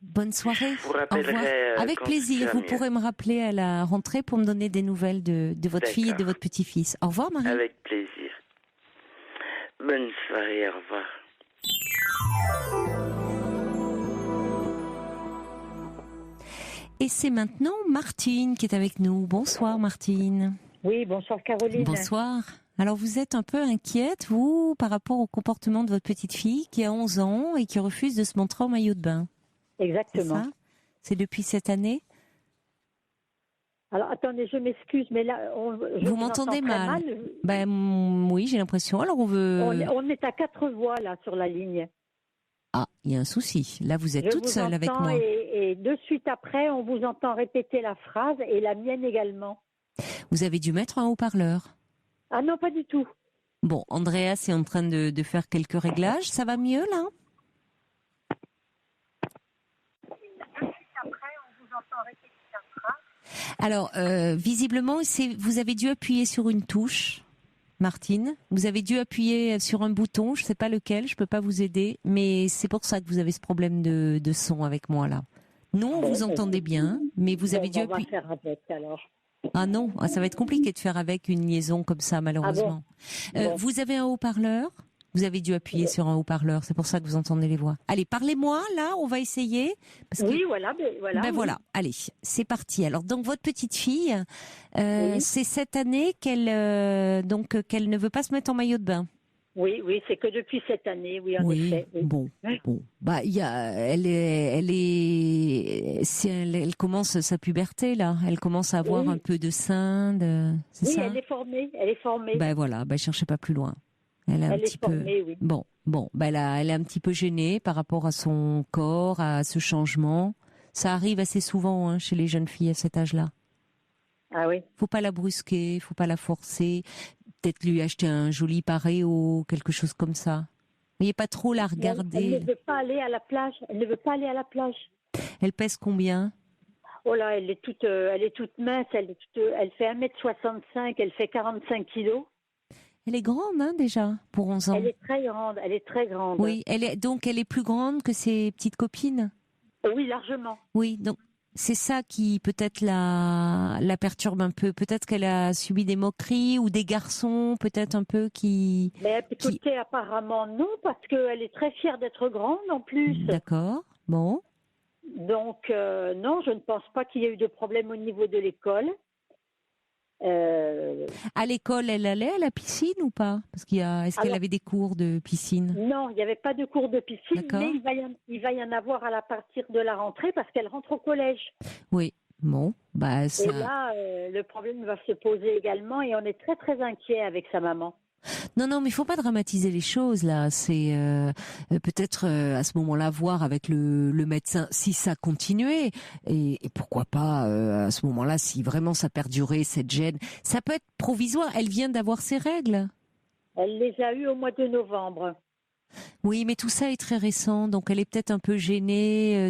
Bonne soirée. Je vous rappellerai. Avec plaisir. Vous pourrez me rappeler à la rentrée pour me donner des nouvelles de votre fille et de votre petit-fils. Au revoir, Marie. Avec plaisir. Bonne soirée, au revoir. Et c'est maintenant Martine qui est avec nous. Bonsoir Martine. Oui, bonsoir Caroline. Bonsoir. Alors vous êtes un peu inquiète, vous, par rapport au comportement de votre petite fille qui a 11 ans et qui refuse de se montrer en maillot de bain. Exactement. C'est ça ? C'est depuis cette année ? Alors attendez, je m'excuse, mais là, vous m'entendez mal. Oui, j'ai l'impression. Alors on est à 4 voix là sur la ligne. Ah, il y a un souci. Là, vous êtes toute seule avec moi. Et de suite après, on vous entend répéter la phrase et la mienne également. Vous avez dû mettre un haut-parleur. Ah non, pas du tout. Bon, Andreas est en train de faire quelques réglages. Ça va mieux, là ? Alors, visiblement, vous avez dû appuyer sur une touche, Martine. Vous avez dû appuyer sur un bouton, je ne sais pas lequel, je ne peux pas vous aider, mais c'est pour ça que vous avez ce problème de son avec moi, là. Nous, on vous entendait bien, mais vous avez dû appuyer... On va faire avec, alors. Ah non, ça va être compliqué de faire avec une liaison comme ça, malheureusement. Bon. Vous avez un haut-parleur ? Vous avez dû appuyer sur un haut-parleur, c'est pour ça que vous entendez les voix. Allez, parlez-moi, là, on va essayer. Oui, voilà. Voilà, allez, c'est parti. Alors, donc, votre petite fille, c'est cette année qu'elle ne veut pas se mettre en maillot de bain. Oui, c'est que depuis cette année, oui, en effet. Oui. Bon. Bah, elle commence sa puberté, là. Elle commence à avoir un peu de sein, c'est ça ? Oui, elle est formée. Bah voilà, cherchez pas plus loin. Elle est formée, oui. Bon, elle est un petit peu gênée par rapport à son corps, à ce changement. Ça arrive assez souvent chez les jeunes filles à cet âge-là. Ah oui. Faut pas la brusquer, faut pas la forcer. Peut-être lui acheter un joli paréo, quelque chose comme ça. N'ayez pas trop la regarder. Elle ne veut pas aller à la plage. Elle pèse combien ? Oh là, elle est toute mince. Elle fait 1m65, elle fait 45 kilos. Elle est grande, déjà, pour 11 ans. Elle est très grande. Oui, elle est plus grande que ses petites copines. Oui, largement. Oui, donc c'est ça qui peut-être la perturbe un peu. Peut-être qu'elle a subi des moqueries ou des garçons, peut-être un peu qui... Mais écoutez, apparemment non, parce qu'elle est très fière d'être grande en plus. D'accord, bon. Donc non, je ne pense pas qu'il y ait eu de problème au niveau de l'école. À l'école, elle allait à la piscine ou pas ? Parce est-ce qu'elle avait des cours de piscine ? Non, il n'y avait pas de cours de piscine, D'accord. mais il va y en avoir à partir de la rentrée parce qu'elle rentre au collège. Oui, bon, ça... Et là, le problème va se poser également et on est très très inquiet avec sa maman. Non, mais il faut pas dramatiser les choses là. C'est peut-être à ce moment-là voir avec le médecin si ça continuait et pourquoi pas à ce moment-là si vraiment ça perdurait cette gêne. Ça peut être provisoire. Elle vient d'avoir ses règles. Elle les a eues au mois de novembre. Oui, mais tout ça est très récent, donc elle est peut-être un peu gênée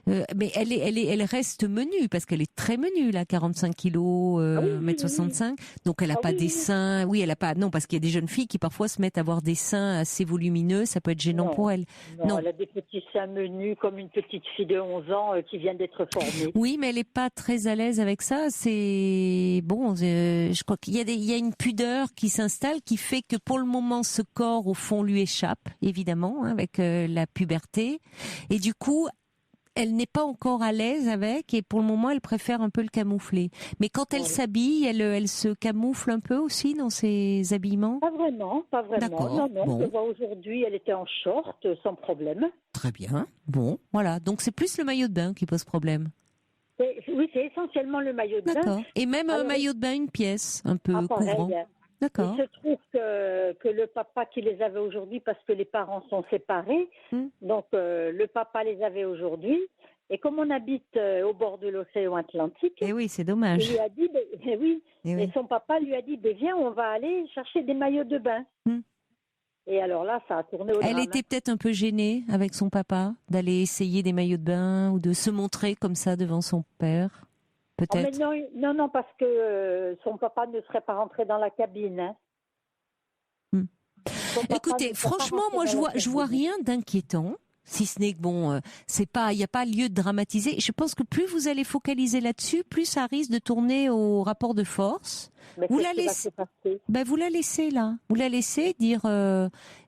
mais elle reste menue parce qu'elle est très menue là, 45 kilos, 1m65. Donc elle a pas des seins. Oui, elle a pas. Non, parce qu'il y a des jeunes filles qui parfois se mettent à avoir des seins assez volumineux. Ça peut être gênant pour elle. Non, elle a des petits seins menus comme une petite fille de 11 ans qui vient d'être formée. Oui, mais elle est pas très à l'aise avec ça. C'est bon. Je crois qu'il y a une pudeur qui s'installe qui fait que pour le moment, ce corps au fond lui échappe, évidemment, avec la puberté. Et du coup, elle n'est pas encore à l'aise avec, et pour le moment, elle préfère un peu le camoufler. Mais quand elle s'habille, elle se camoufle un peu aussi dans ses habillements ? Pas vraiment. D'accord. Non, je vois aujourd'hui, elle était en short, sans problème. Très bien. Bon, voilà. Donc c'est plus le maillot de bain qui pose problème. Oui, c'est essentiellement le maillot de bain. D'accord. Et même un maillot de bain, une pièce, un peu couvrant. D'accord. Il se trouve que le papa qui les avait aujourd'hui, parce que les parents sont séparés, donc le papa les avait aujourd'hui. Et comme on habite au bord de l'océan Atlantique, oui, c'est dommage. Il lui a dit, et son papa lui a dit, viens, on va aller chercher des maillots de bain. Et alors là, ça a tourné au drame. Elle était peut-être un peu gênée avec son papa d'aller essayer des maillots de bain ou de se montrer comme ça devant son père. Peut-être. Non, parce que son papa ne serait pas rentré dans la cabine. Écoutez, franchement, moi, je vois rien d'inquiétant. Si ce n'est que il n'y a pas lieu de dramatiser. Je pense que plus vous allez focaliser là-dessus, plus ça risque de tourner au rapport de force. Mais vous la laissez, vous la laissez là. Vous la laissez dire,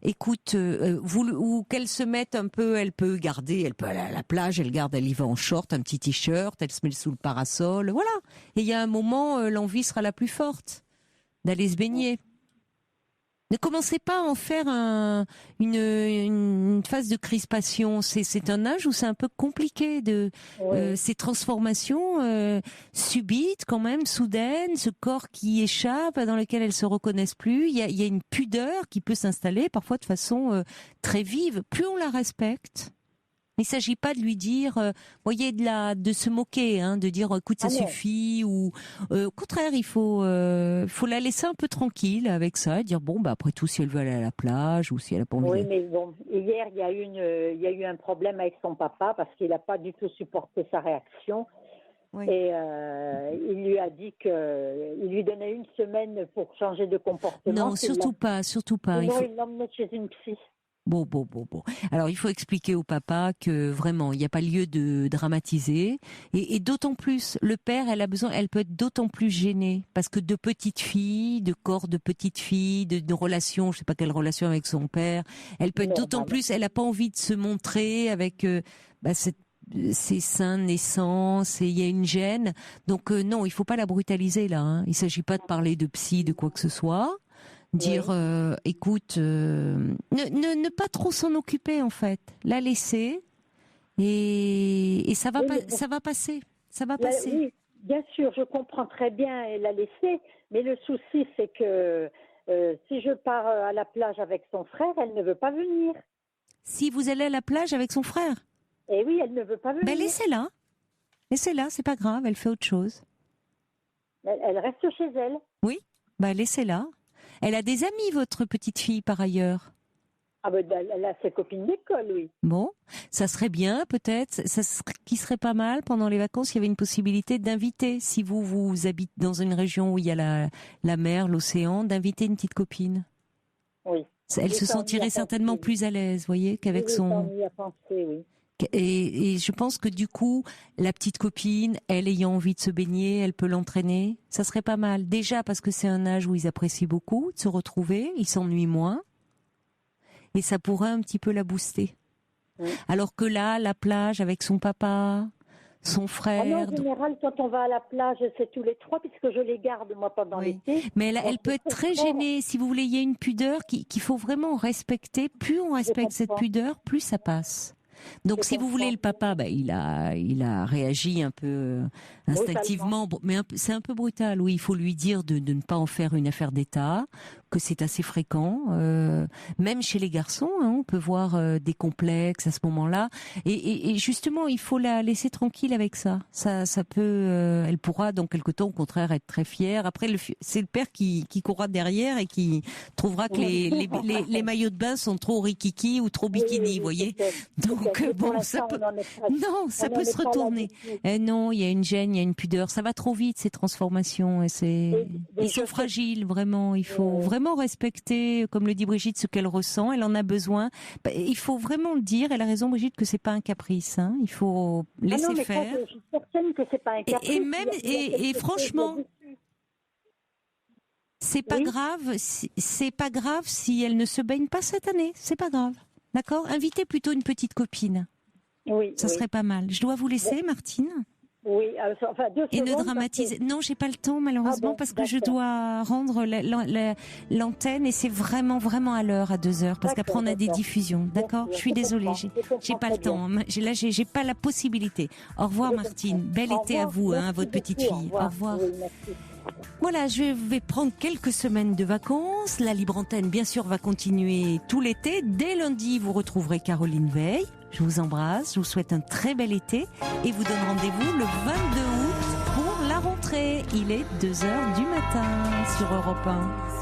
écoute, ou qu'elle se mette un peu, elle peut aller à la plage, elle y va en short, un petit t-shirt, elle se met sous le parasol, voilà. Et il y a un moment, l'envie sera la plus forte d'aller se baigner. Ne commencez pas à en faire une phase de crispation. C'est un âge où c'est un peu compliqué ces transformations subites, quand même, soudaines, ce corps qui échappe, dans lequel elles se reconnaissent plus. Il y a une pudeur qui peut s'installer parfois de façon très vive. Plus on la respecte. Il ne s'agit pas de lui dire, voyez, de se moquer, hein, de dire, écoute, ça suffit, ou au contraire, il faut la laisser un peu tranquille avec ça, et dire bon, bah après tout, si elle veut aller à la plage ou si elle a pas envie. Oui, mais bon, hier, il y a eu un problème avec son papa parce qu'il n'a pas du tout supporté sa réaction. Oui. Et il lui a dit qu'il lui donnait une semaine pour changer de comportement. Non, surtout pas. Non, il l'emmenait chez une psy. Bon. Alors, il faut expliquer au papa que vraiment, il n'y a pas lieu de dramatiser. Et d'autant plus, le père, elle peut être d'autant plus gênée. Parce que de petite fille, de corps de petite fille, de relations, je sais pas quelle relation avec son père, elle peut être d'autant plus, elle n'a pas envie de se montrer avec ses seins naissants, et il y a une gêne. Donc non, il faut pas la brutaliser là. Hein. Il s'agit pas de parler de psy, de quoi que ce soit. Dire, écoute, ne pas trop s'en occuper en fait, la laisser et ça va passer. Oui, bien sûr, je comprends très bien et la laisser, mais le souci c'est que si je pars à la plage avec son frère, elle ne veut pas venir. Si vous allez à la plage avec son frère? Eh oui, elle ne veut pas venir. Ben laissez-la, c'est pas grave, elle fait autre chose. Elle reste chez elle. Oui, laissez-la. Elle a des amis, votre petite fille, par ailleurs. Ah elle a ses copines d'école, oui. Bon, ça serait bien, peut-être, qui serait pas mal, pendant les vacances, il y avait une possibilité d'inviter, si vous habitez dans une région où il y a la mer, l'océan, d'inviter une petite copine. Oui. Elle se sentirait certainement plus à l'aise, vous voyez, qu'avec son... On y a pensé, oui. Et je pense que du coup, la petite copine, elle ayant envie de se baigner, elle peut l'entraîner. Ça serait pas mal. Déjà parce que c'est un âge où ils apprécient beaucoup de se retrouver, ils s'ennuient moins. Et ça pourrait un petit peu la booster. Oui. Alors que là, la plage avec son papa, son frère... En général, quand on va à la plage, c'est tous les trois, puisque je les garde, moi, pendant l'été. Mais elle peut être très gênée. Si vous voulez, il y a une pudeur qu'il faut vraiment respecter. Plus on respecte cette pudeur, plus ça passe. Donc, si vous voulez, le papa, il a réagi un peu instinctivement, mais c'est un peu brutal. Oui, il faut lui dire de ne pas en faire une affaire d'État, que c'est assez fréquent. Même chez les garçons, hein, on peut voir des complexes à ce moment-là. Et justement, il faut la laisser tranquille avec ça. Ça peut, elle pourra dans quelque temps, au contraire, être très fière. Après, c'est le père qui courra derrière et qui trouvera que les maillots de bain sont trop rikiki ou trop bikini, vous voyez. Donc ça peut se retourner. Non, il y a une gêne, il y a une pudeur. Ça va trop vite, ces transformations. Ils sont fragiles, vraiment. Il faut vraiment respecter, comme le dit Brigitte, ce qu'elle ressent. Elle en a besoin. Il faut vraiment le dire. Elle a raison, Brigitte, que c'est pas un caprice. Hein. Il faut laisser faire. Je suis certaine que c'est pas un caprice. Et franchement, c'est pas grave. C'est pas grave si elle ne se baigne pas cette année. C'est pas grave. D'accord ? Invitez plutôt une petite copine. Oui. Ça serait pas mal. Je dois vous laisser, Martine. Oui, et ne dramatiser. Non, j'ai pas le temps, malheureusement, parce que je dois rendre l'antenne et c'est vraiment à l'heure, à 2h, parce qu'après on a des diffusions. D'accord ? Je suis désolée. J'ai pas le temps. Là, j'ai pas la possibilité. Au revoir, Martine. Bel été à vous, à votre petite fille. Au revoir. Voilà, je vais prendre quelques semaines de vacances. La libre antenne, bien sûr, va continuer tout l'été. Dès lundi, vous retrouverez Caroline Veil. Je vous embrasse, je vous souhaite un très bel été et vous donne rendez-vous le 22 août pour la rentrée. Il est 2h du matin sur Europe 1.